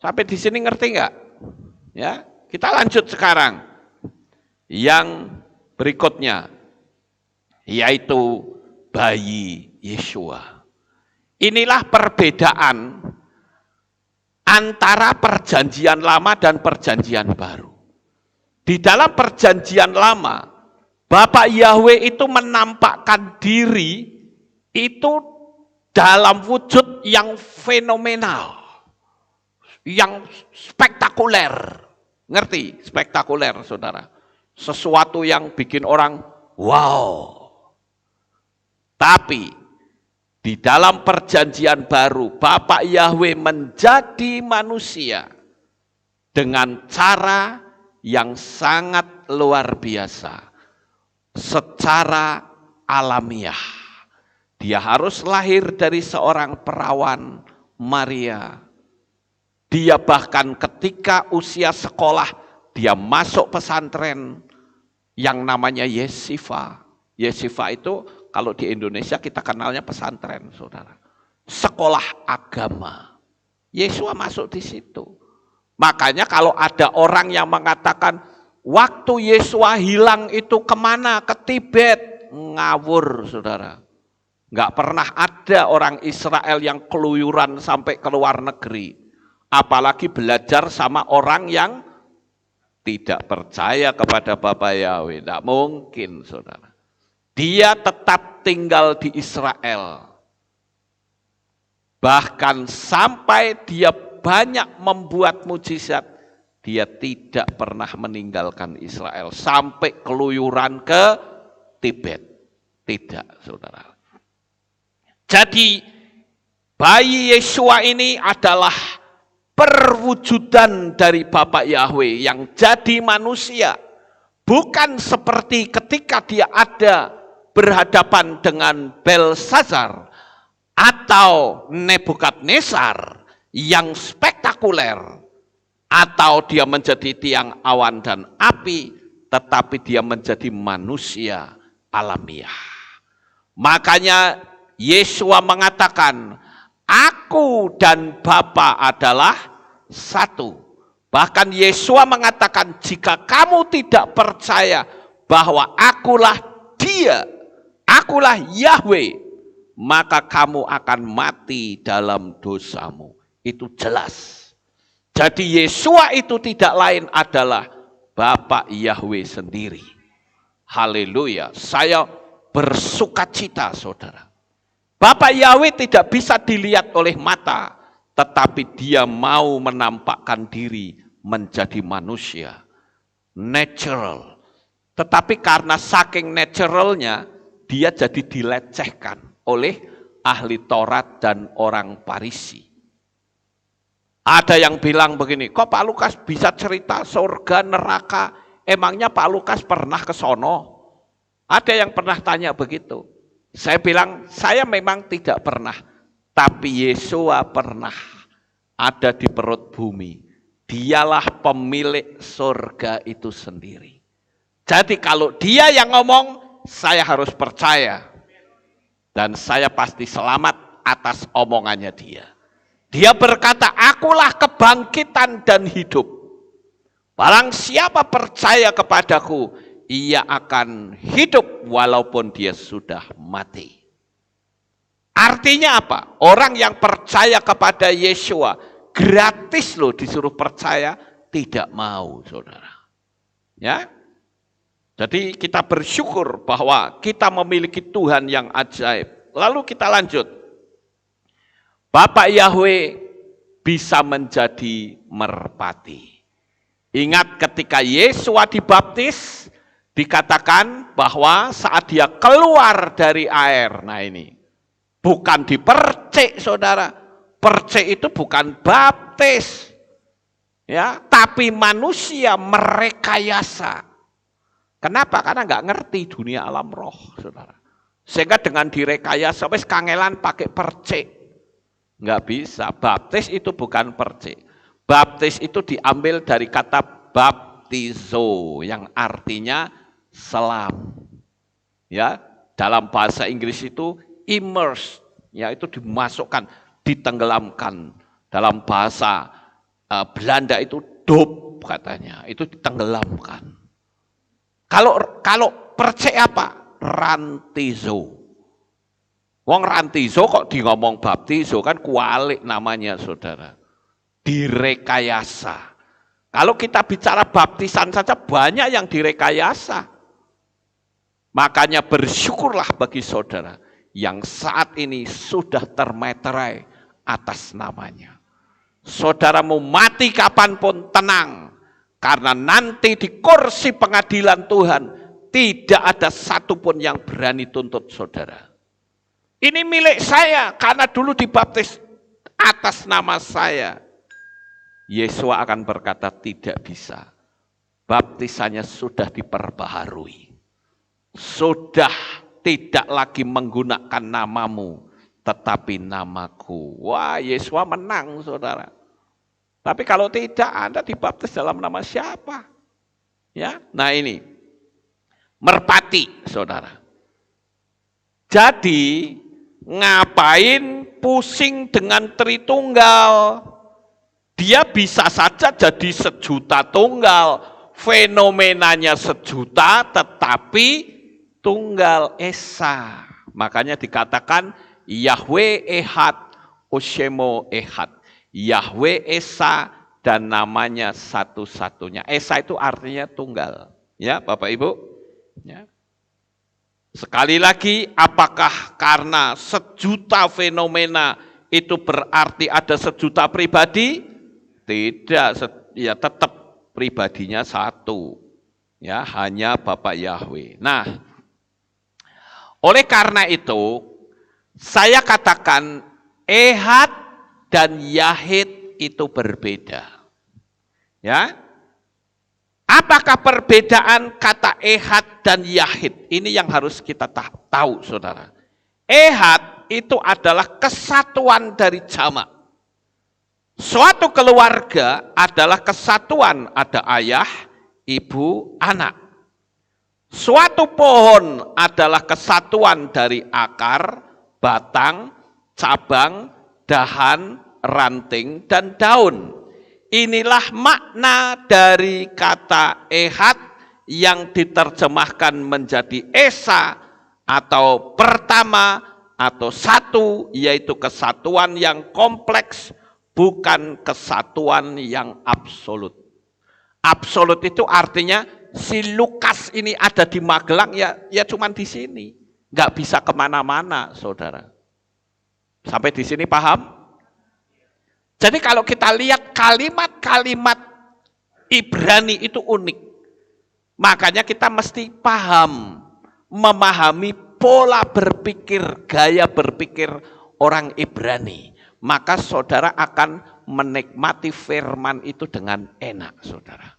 Sampai di sini ngerti nggak? Ya, kita lanjut sekarang. Yang berikutnya, yaitu bayi Yesua. Inilah perbedaan antara perjanjian lama dan perjanjian baru. Di dalam perjanjian lama, Bapak Yahweh itu menampakkan diri itu dalam wujud yang fenomenal, yang spektakuler. Ngerti? Spektakuler, saudara. Sesuatu yang bikin orang wow. Tapi di dalam perjanjian baru, Bapak Yahweh menjadi manusia dengan cara yang sangat luar biasa. Secara alamiah. Dia harus lahir dari seorang perawan Maria. Dia bahkan ketika usia sekolah, dia masuk pesantren yang namanya Yesiva. Yesiva itu kalau di Indonesia kita kenalnya pesantren, saudara. Sekolah agama. Yesua masuk di situ. Makanya kalau ada orang yang mengatakan, waktu Yesua hilang itu kemana? Ke Tibet. Ngawur, saudara. Nggak pernah ada orang Israel yang keluyuran sampai ke luar negeri. Apalagi belajar sama orang yang tidak percaya kepada Bapak Yahweh. Tidak mungkin, saudara. Dia tetap tinggal di Israel. Bahkan sampai dia banyak membuat mujizat, dia tidak pernah meninggalkan Israel sampai keluyuran ke Tibet. Tidak, saudara. Jadi bayi Yesua ini adalah perwujudan dari Bapak Yahweh yang jadi manusia. Bukan seperti ketika dia ada berhadapan dengan Belsazar atau Nebukadnezar yang spektakuler, atau dia menjadi tiang awan dan api, tetapi dia menjadi manusia alamiah. Makanya Yesua mengatakan, aku dan Bapa adalah satu. Bahkan Yesua mengatakan, jika kamu tidak percaya bahwa akulah Dia, akulah Yahweh, maka kamu akan mati dalam dosamu. Itu jelas. Jadi Yesua itu tidak lain adalah Bapak Yahweh sendiri. Haleluya. Saya bersukacita, saudara. Bapak Yahweh tidak bisa dilihat oleh mata, tetapi dia mau menampakkan diri menjadi manusia. Natural. Tetapi karena saking naturalnya, dia jadi dilecehkan oleh ahli Taurat dan orang Farisi. Ada yang bilang begini, kok Pak Lukas bisa cerita surga, neraka, emangnya Pak Lukas pernah ke sono? Ada yang pernah tanya begitu. Saya bilang, saya memang tidak pernah, tapi Yesua pernah ada di perut bumi. Dialah pemilik surga itu sendiri. Jadi kalau dia yang ngomong, saya harus percaya. Dan saya pasti selamat atas omongannya dia. Dia berkata, akulah kebangkitan dan hidup. Barang siapa percaya kepadaku, ia akan hidup walaupun dia sudah mati. Artinya apa? Orang yang percaya kepada Yesua, gratis loh disuruh percaya, tidak mau, saudara. Ya, jadi kita bersyukur bahwa kita memiliki Tuhan yang ajaib. Lalu kita lanjut. Bapak Yahweh bisa menjadi merpati. Ingat ketika Yesua dibaptis, dikatakan bahwa saat dia keluar dari air, nah ini, bukan dipercik, saudara. Percik itu bukan baptis. Ya, tapi manusia merekayasa. Kenapa? Karena nggak ngerti dunia alam roh, saudara. Sehingga dengan direkayasa, wis kangelan pakai percik. Nggak bisa. Baptis itu bukan percik. Baptis itu diambil dari kata baptizo yang artinya selam. Ya, dalam bahasa Inggris itu immerse, ya itu dimasukkan, ditenggelamkan. Dalam bahasa Belanda itu dop katanya, itu ditenggelamkan. Kalau percaya apa? Rantizo. Wong rantizo kok di ngomong baptizo kan kualik namanya saudara. Direkayasa. Kalau kita bicara baptisan saja banyak yang direkayasa. Makanya bersyukurlah bagi saudara yang saat ini sudah termeterai atas namanya. Saudara mau mati kapanpun tenang. Karena nanti di kursi pengadilan Tuhan tidak ada satupun yang berani tuntut saudara. Ini milik saya karena dulu dibaptis atas nama saya. Yesus akan berkata tidak bisa. Baptisannya sudah diperbaharui. Sudah tidak lagi menggunakan namamu, tetapi namaku. Wah, Yesus menang saudara. Tapi kalau tidak, Anda dibaptis dalam nama siapa? Ya, nah ini. Merpati saudara. Jadi ngapain pusing dengan Tritunggal? Dia bisa saja jadi sejuta tunggal, fenomenanya sejuta tetapi tunggal esa. Makanya dikatakan Yahweh Ehad, Oshemo Ehad. Yahweh Esa dan namanya satu-satunya. Esa itu artinya tunggal. Ya, Bapak Ibu. Ya. Sekali lagi, apakah karena sejuta fenomena itu berarti ada sejuta pribadi? Tidak, ya tetap pribadinya satu. Ya, hanya Bapak Yahweh. Nah, oleh karena itu, saya katakan Ehad dan Yahid itu berbeda. Ya. Apakah perbedaan kata Ehad dan Yahid? Ini yang harus kita tahu, saudara. Ehad itu adalah kesatuan dari jamak. Suatu keluarga adalah kesatuan, ada ayah, ibu, anak. Suatu pohon adalah kesatuan dari akar, batang, cabang, dahan, ranting, dan daun. Inilah makna dari kata ehad yang diterjemahkan menjadi esa atau pertama atau satu, yaitu kesatuan yang kompleks, bukan kesatuan yang absolut. Absolut itu artinya si Lukas ini ada di Magelang ya cuman di sini, nggak bisa kemana-mana, saudara. Sampai di sini paham? Jadi kalau kita lihat kalimat-kalimat Ibrani itu unik. Makanya kita mesti paham, memahami pola berpikir, gaya berpikir orang Ibrani. Maka saudara akan menikmati firman itu dengan enak, saudara.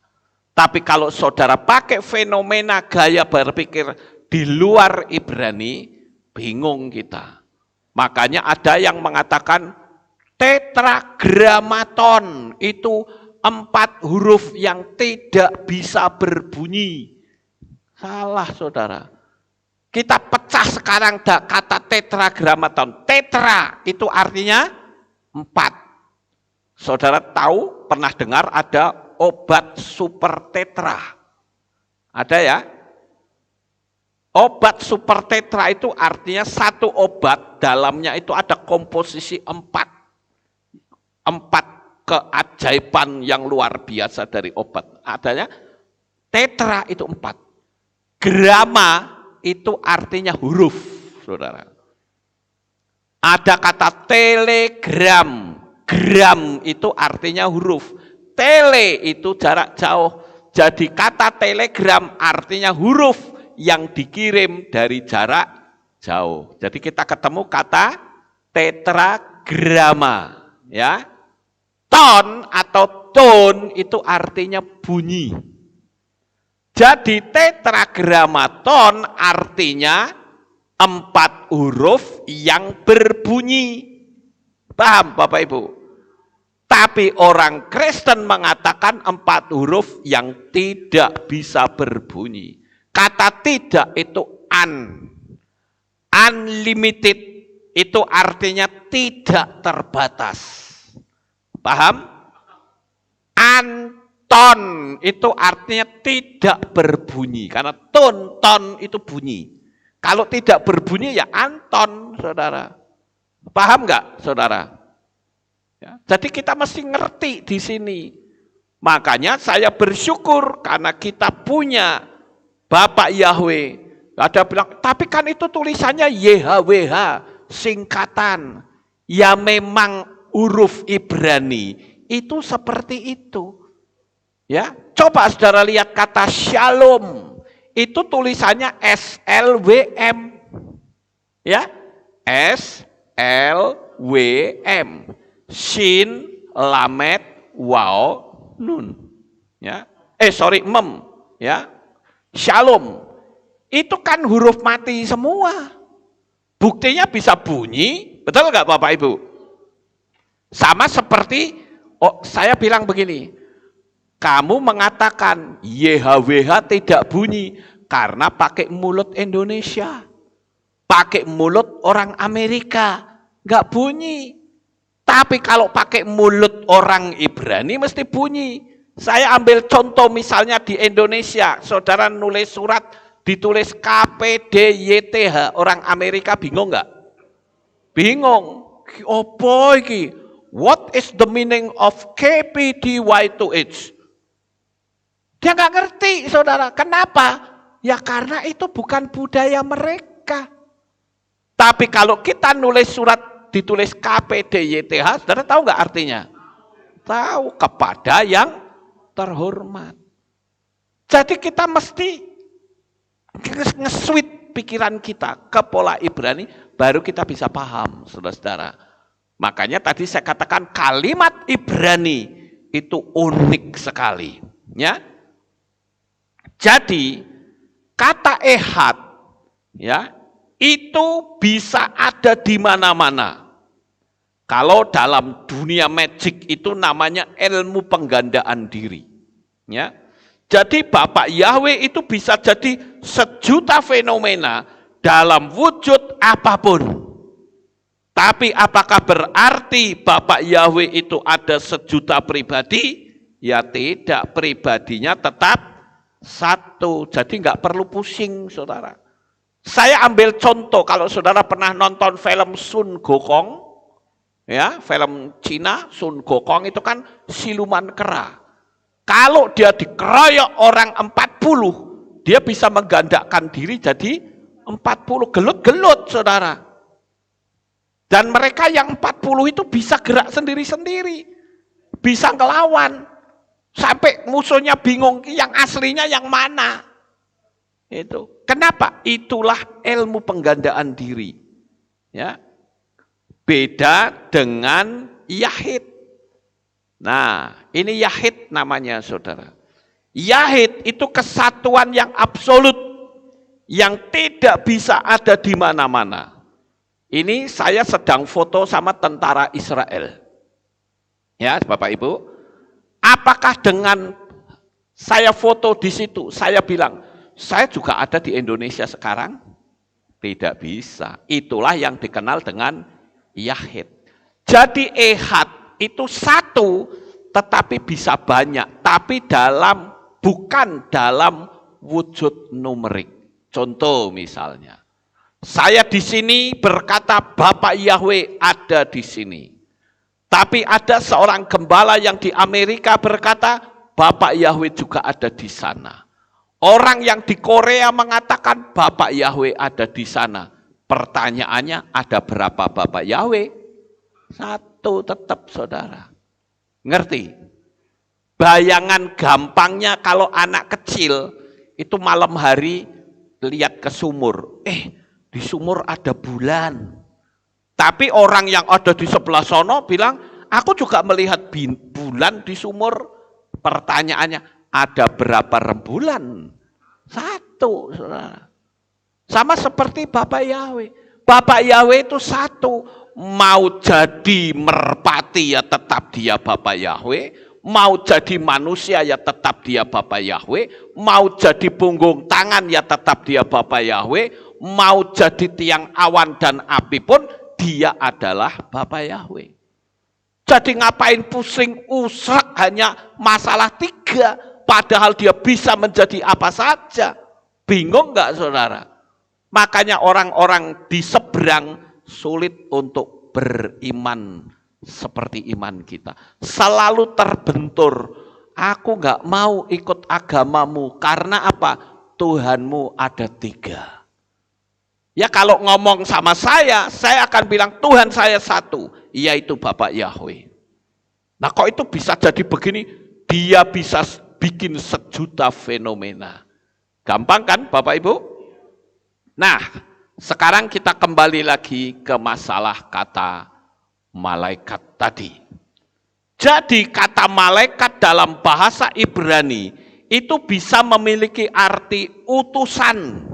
Tapi kalau saudara pakai fenomena gaya berpikir di luar Ibrani, bingung kita. Makanya ada yang mengatakan tetragrammaton itu 4 huruf yang tidak bisa berbunyi. Salah saudara. Kita pecah sekarang kata tetragrammaton. Tetra itu artinya 4. Saudara tahu, pernah dengar ada obat super tetra? Ada ya? Obat super tetra itu artinya satu obat dalamnya itu ada komposisi 4 keajaiban yang luar biasa dari obat. Adanya tetra itu 4. Grama itu artinya huruf, saudara. Ada kata telegram. Gram itu artinya huruf. Tele itu jarak jauh. Jadi kata telegram artinya huruf yang dikirim dari jarak jauh. Jadi kita ketemu kata tetragrama, ya. Ton atau tone itu artinya bunyi. Jadi tetragramaton artinya 4 huruf yang berbunyi. Paham Bapak Ibu? Tapi orang Kristen mengatakan 4 huruf yang tidak bisa berbunyi. Kata tidak itu Unlimited itu artinya tidak terbatas. Paham? Anton itu artinya tidak berbunyi. Karena ton itu bunyi. Kalau tidak berbunyi ya Anton, saudara. Paham nggak, saudara? Ya, jadi kita mesti ngerti di sini. Makanya saya bersyukur karena kita punya Bapak Yahweh. Ada bilang, tapi kan itu tulisannya YHWH, singkatan. Ya memang huruf Ibrani itu seperti itu. Ya, coba saudara lihat kata shalom. Itu tulisannya SLWM. Ya, SLWM. Shin, lamet, waw, nun. Ya. Mem. Ya. Shalom. Itu kan huruf mati semua. Buktinya bisa bunyi. Betul nggak Bapak Ibu? Sama seperti, saya bilang begini. Kamu mengatakan YHWH tidak bunyi karena pakai mulut Indonesia. Pakai mulut orang Amerika. Nggak bunyi. Tapi kalau pakai mulut orang Ibrani mesti bunyi. Saya ambil contoh misalnya di Indonesia. Saudara nulis surat ditulis KPDYTH. Orang Amerika bingung nggak? Bingung. Apa iki? What is the meaning of KPDY2H? Dia nggak ngerti, saudara. Kenapa? Ya karena itu bukan budaya mereka. Tapi kalau kita nulis surat ditulis KPDYTH, saudara tahu nggak artinya? Tahu, kepada yang terhormat. Jadi kita mesti nge-switch pikiran kita ke pola Ibrani, baru kita bisa paham, saudara-saudara. Makanya tadi saya katakan kalimat Ibrani itu unik sekali. Ya. Jadi kata ehad ya itu bisa ada di mana-mana. Kalau dalam dunia magic itu namanya ilmu penggandaan diri. Ya. Jadi Bapak Yahweh itu bisa jadi sejuta fenomena dalam wujud apapun. Tapi apakah berarti Bapak Yahweh itu ada sejuta pribadi? Ya tidak, pribadinya tetap satu, jadi nggak perlu pusing, saudara. Saya ambil contoh, kalau saudara pernah nonton film Sun Gokong, ya, film Cina, Sun Gokong itu kan siluman kera. Kalau dia dikeroyok orang 40, dia bisa menggandakan diri jadi 40, gelut-gelut, saudara. Dan mereka yang 40 itu bisa gerak sendiri-sendiri, bisa ngelawan. Sampai musuhnya bingung, yang aslinya yang mana? Itu. Kenapa? Itulah ilmu penggandaan diri. Ya. Beda dengan Yahid. Nah, ini Yahid namanya, saudara. Yahid itu kesatuan yang absolut, yang tidak bisa ada di mana-mana. Ini saya sedang foto sama tentara Israel. Ya, Bapak Ibu. Apakah dengan saya foto di situ, saya bilang, saya juga ada di Indonesia sekarang? Tidak bisa. Itulah yang dikenal dengan Yahid. Jadi ehad itu satu, tetapi bisa banyak. Tapi bukan dalam wujud numerik. Contoh misalnya, saya di sini berkata Bapak Yahweh ada di sini. Tapi ada seorang gembala yang di Amerika berkata, Bapak Yahweh juga ada di sana. Orang yang di Korea mengatakan, Bapak Yahweh ada di sana. Pertanyaannya, ada berapa Bapak Yahweh? Satu tetap, saudara. Ngerti? Bayangan gampangnya kalau anak kecil, itu malam hari lihat ke sumur. Di sumur ada bulan. Tapi orang yang ada di sebelah sono bilang, aku juga melihat bulan di sumur. Pertanyaannya, ada berapa rembulan? Satu, saudara. Sama seperti Bapak Yahweh. Bapak Yahweh itu satu. Mau jadi merpati ya tetap dia Bapak Yahweh. Mau jadi manusia ya tetap dia Bapak Yahweh. Mau jadi punggung tangan ya tetap dia Bapak Yahweh. mau jadi tiang awan dan api pun dia adalah Bapa Yahweh. Jadi ngapain pusing usah hanya masalah 3, padahal dia bisa menjadi apa saja. Bingung nggak saudara? Makanya orang-orang di seberang sulit untuk beriman seperti iman kita. Selalu terbentur. Aku nggak mau ikut agamamu karena apa? Tuhanmu ada 3. Ya kalau ngomong sama saya akan bilang Tuhan saya satu, yaitu Bapak Yahweh. Nah kok itu bisa jadi begini? Dia bisa bikin sejuta fenomena. Gampang kan Bapak Ibu? Nah, sekarang kita kembali lagi ke masalah kata malaikat tadi. Jadi kata malaikat dalam bahasa Ibrani itu bisa memiliki arti utusan.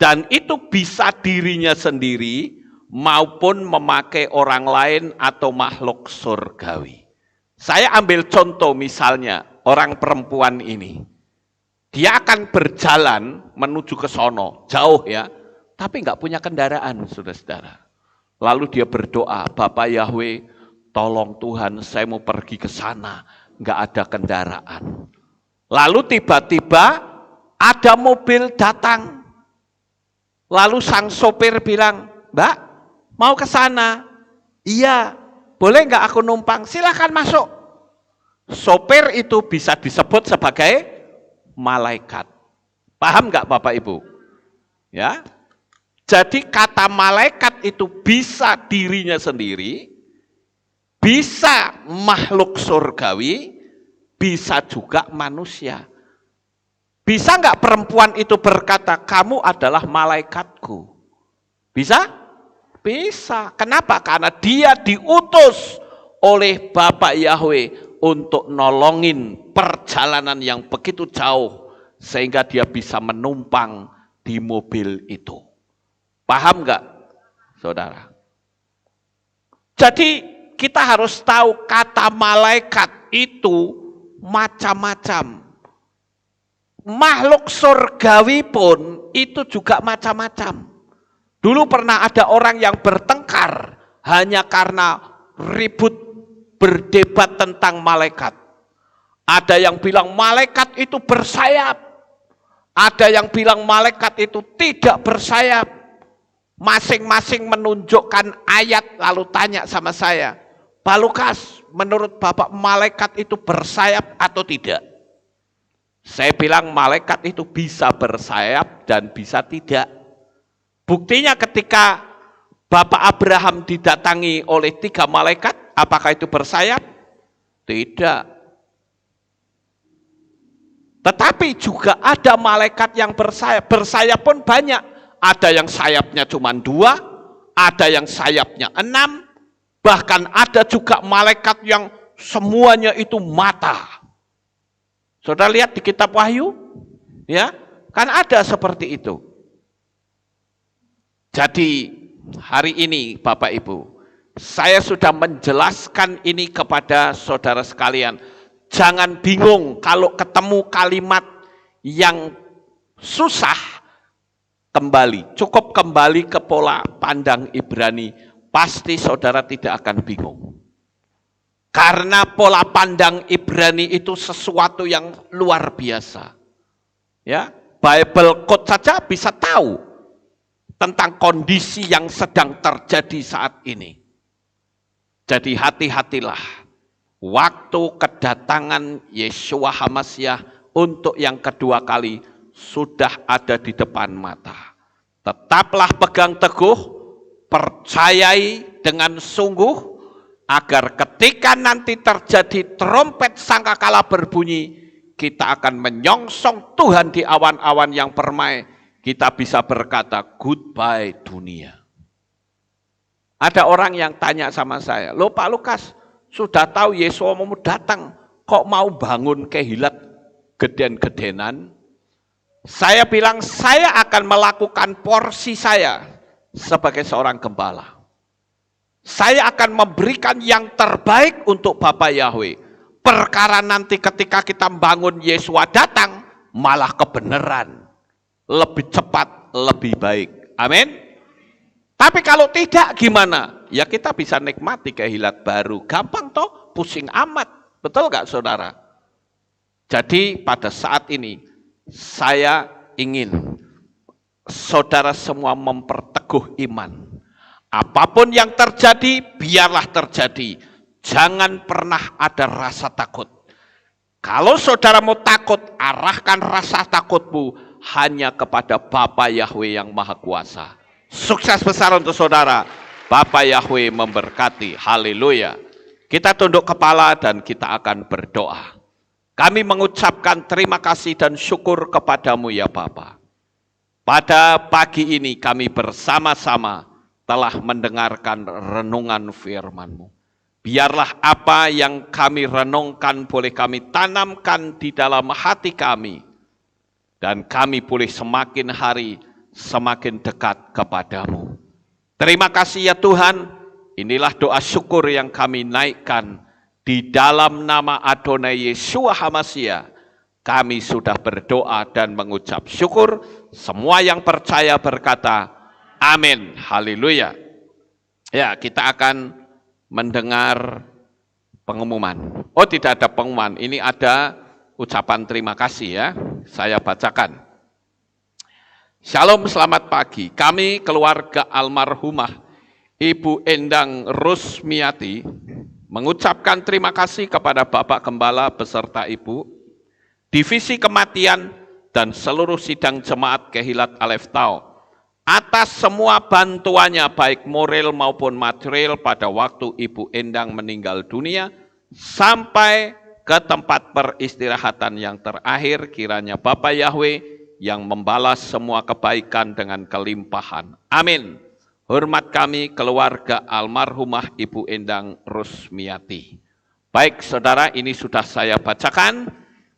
Dan itu bisa dirinya sendiri maupun memakai orang lain atau makhluk surgawi. Saya ambil contoh misalnya orang perempuan ini. Dia akan berjalan menuju ke sono, jauh ya. Tapi nggak punya kendaraan, saudara-saudara. Lalu dia berdoa, Bapak Yahweh, tolong Tuhan, saya mau pergi ke sana, nggak ada kendaraan. Lalu tiba-tiba ada mobil datang. Lalu sang sopir bilang, Mbak, mau ke sana? Iya, boleh nggak aku numpang? Silakan masuk. Sopir itu bisa disebut sebagai malaikat. Paham nggak Bapak Ibu? Ya. Jadi kata malaikat itu bisa dirinya sendiri, bisa makhluk surgawi, bisa juga manusia. Bisa nggak perempuan itu berkata, kamu adalah malaikatku? Bisa? Bisa. Kenapa? Karena dia diutus oleh Bapak Yahweh untuk nolongin perjalanan yang begitu jauh, sehingga dia bisa menumpang di mobil itu. Paham nggak, saudara? Jadi kita harus tahu kata malaikat itu macam-macam. Makhluk surgawi pun itu juga macam-macam. Dulu pernah ada orang yang bertengkar hanya karena ribut berdebat tentang malaikat. Ada yang bilang malaikat itu bersayap. Ada yang bilang malaikat itu tidak bersayap. Masing-masing menunjukkan ayat lalu tanya sama saya, Pak Lukas, menurut Bapak malaikat itu bersayap atau tidak? Saya bilang malaikat itu bisa bersayap dan bisa tidak. Buktinya ketika Bapak Abraham didatangi oleh 3 malaikat, apakah itu bersayap? Tidak. Tetapi juga ada malaikat yang bersayap. Bersayap pun banyak. Ada yang sayapnya cuma 2, ada yang sayapnya 6, bahkan ada juga malaikat yang semuanya itu mata. Saudara lihat di kitab Wahyu, ya, kan ada seperti itu. Jadi hari ini Bapak Ibu, saya sudah menjelaskan ini kepada saudara sekalian. Jangan bingung kalau ketemu kalimat yang susah. Cukup kembali ke pola pandang Ibrani, pasti saudara tidak akan bingung. Karena pola pandang Ibrani itu sesuatu yang luar biasa. Ya, Bible Code saja bisa tahu tentang kondisi yang sedang terjadi saat ini. Jadi hati-hatilah waktu kedatangan Yeshua HaMasyiah untuk yang kedua kali sudah ada di depan mata. Tetaplah pegang teguh, percayai dengan sungguh, agar ketika nanti terjadi trompet sangkakala berbunyi, kita akan menyongsong Tuhan di awan-awan yang permai. Kita bisa berkata, goodbye dunia. Ada orang yang tanya sama saya, loh Pak Lukas, sudah tahu Yesus mau datang, kok mau bangun kehilat geden-gedenan? Saya bilang, saya akan melakukan porsi saya sebagai seorang gembala. Saya akan memberikan yang terbaik untuk Bapak Yahweh. Perkara nanti ketika kita membangun Yesua datang, malah kebenaran. Lebih cepat, lebih baik. Amin. Tapi kalau tidak gimana? Ya kita bisa nikmati kehilat baru. Gampang toh, pusing amat. Betul gak saudara? Jadi pada saat ini saya ingin saudara semua memperteguh iman. Apapun yang terjadi, biarlah terjadi. Jangan pernah ada rasa takut. Kalau saudara mau takut, arahkan rasa takutmu hanya kepada Bapa Yahweh yang Maha Kuasa. Sukses besar untuk saudara. Bapa Yahweh memberkati. Haleluya. Kita tunduk kepala dan kita akan berdoa. Kami mengucapkan terima kasih dan syukur kepadamu ya Bapa. Pada pagi ini kami bersama-sama telah mendengarkan renungan firman-Mu. Biarlah apa yang kami renungkan boleh kami tanamkan di dalam hati kami. Dan kami boleh semakin hari semakin dekat kepadamu. Terima kasih ya Tuhan, inilah doa syukur yang kami naikkan di dalam nama Adonai Yeshua HaMashiach. Kami sudah berdoa dan mengucap syukur, semua yang percaya berkata, amin, haleluya. Ya, kita akan mendengar pengumuman. Oh, tidak ada pengumuman, ini ada ucapan terima kasih ya, saya bacakan. Shalom, selamat pagi. Kami keluarga almarhumah Ibu Endang Rusmiati mengucapkan terima kasih kepada Bapak Gembala beserta Ibu, Divisi Kematian dan seluruh sidang jemaat Kehilat Aleph Tau atas semua bantuannya baik moral maupun material pada waktu Ibu Endang meninggal dunia sampai ke tempat peristirahatan yang terakhir. Kiranya Bapa Yahweh yang membalas semua kebaikan dengan kelimpahan. Amin. Hormat kami keluarga almarhumah Ibu Endang Rusmiati. Baik saudara, ini sudah saya bacakan.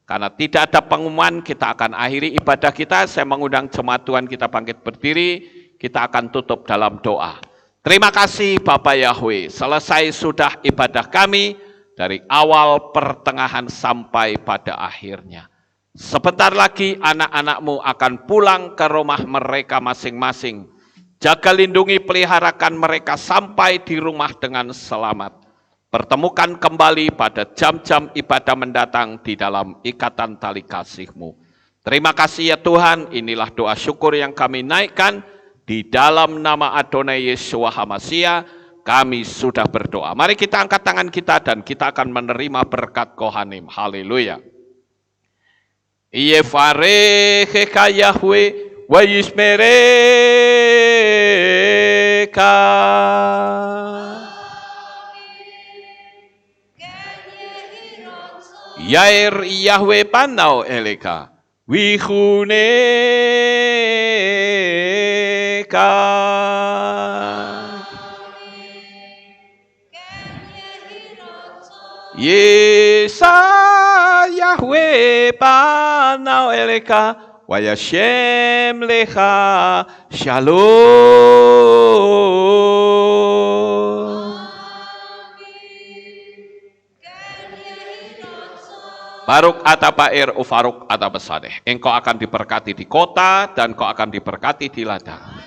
Karena tidak ada pengumuman, kita akan akhiri ibadah kita. Saya mengundang jemaat Tuhan kita bangkit berdiri. Kita akan tutup dalam doa. Terima kasih Bapak Yahweh. Selesai sudah ibadah kami dari awal, pertengahan sampai pada akhirnya. Sebentar lagi anak-anakmu akan pulang ke rumah mereka masing-masing. Jaga lindungi peliharakan mereka sampai di rumah dengan selamat. Pertemukan kembali pada jam-jam ibadah mendatang di dalam ikatan tali kasih-Mu. Terima kasih ya Tuhan, inilah doa syukur yang kami naikkan di dalam nama Adonai Yeshua HaMashiach. Kami sudah berdoa. Mari kita angkat tangan kita dan kita akan menerima berkat Kohanim. Haleluya. Yevarecheka Yahweh wa yishmereka. Yair Yahweh panau eleka wihuneka. Yesa Yahweh panau eleka wa yashem lecha shalom. Baruk atapair ufaruk atapasadeh. Engkau akan diberkati di kota dan kau akan diberkati di ladang.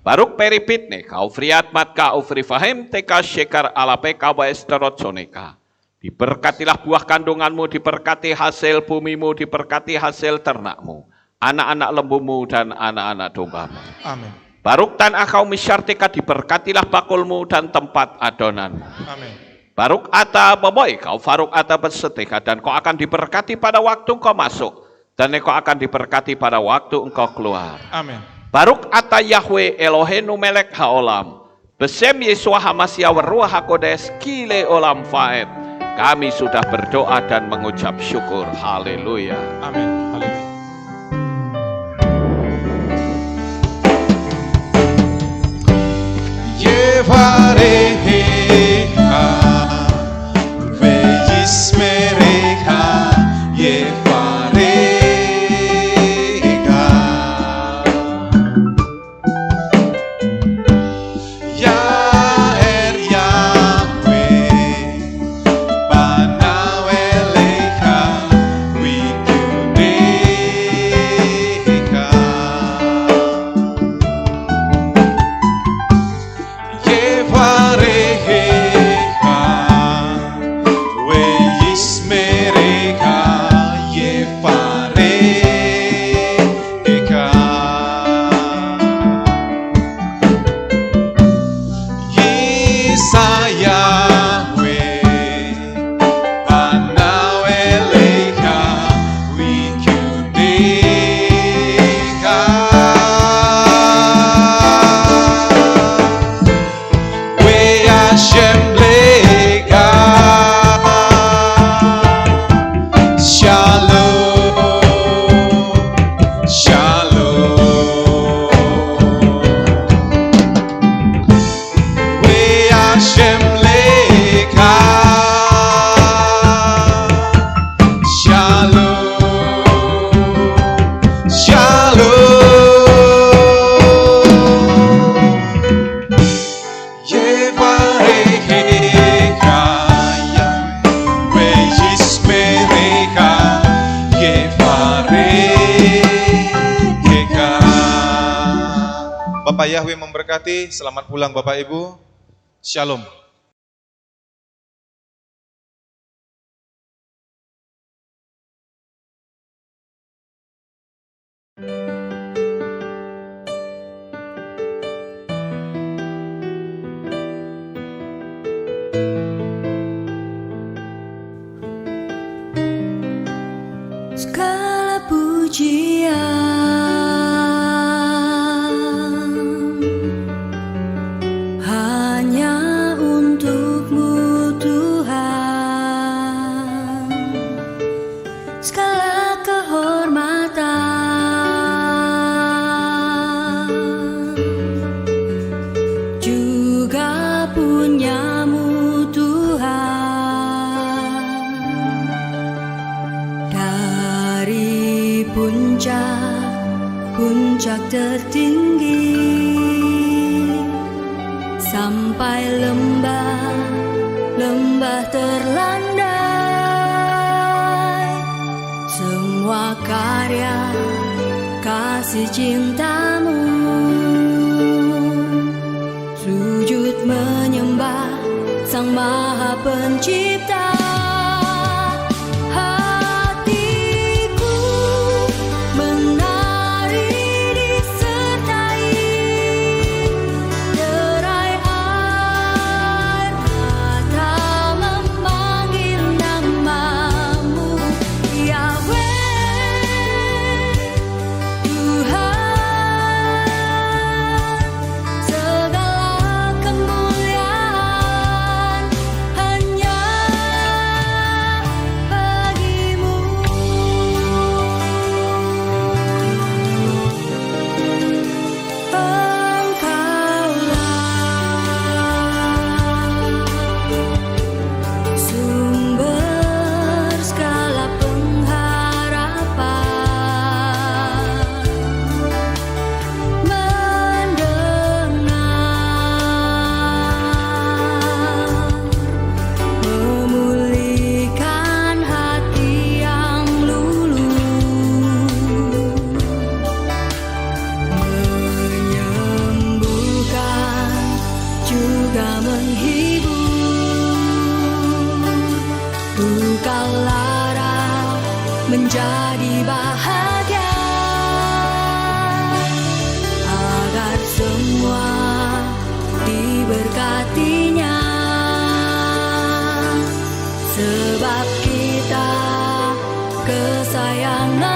Baruk peripitne kau friat mat kau frifahim teka syekar alapeka wa esterotjoneka. Diberkatilah buah kandunganmu, diberkati hasil bumimu, diberkati hasil ternakmu, anak-anak lembumu dan anak-anak dombamu. Amin. Baruk tanah kau misyartika, diberkatilah bakulmu dan tempat adonanmu. Amin. Baruk ata boboy kau faruk ata bersetika, dan kau akan diberkati pada waktu engkau masuk, dan engkau akan diberkati pada waktu engkau keluar. Amin. Baruk ata Yahweh Elohenu melek haolam, besem Yeshua HaMashiach Ruach HaKodes kile olam faed. Kami sudah berdoa dan mengucap syukur. Haleluya. Amin. Haleluya. Yevarecheka ve'yishmerecha Yevarecheka Yair Yahweh panau elecha wihuneka Bapak Yahweh memberkati. Selamat pulang Bapak Ibu. Shalom. Segala pujian hanya untuk-Mu Tuhan, segala kehormatan juga punya-Mu Tuhan. Dari puncak tertinggi sampai lembah terlandai, semua karya kasih cinta-Mu, sujud menyembah Sang Maha Pencipta. Menjadi bahagia agar semua diberkatinya, sebab kita kesayangan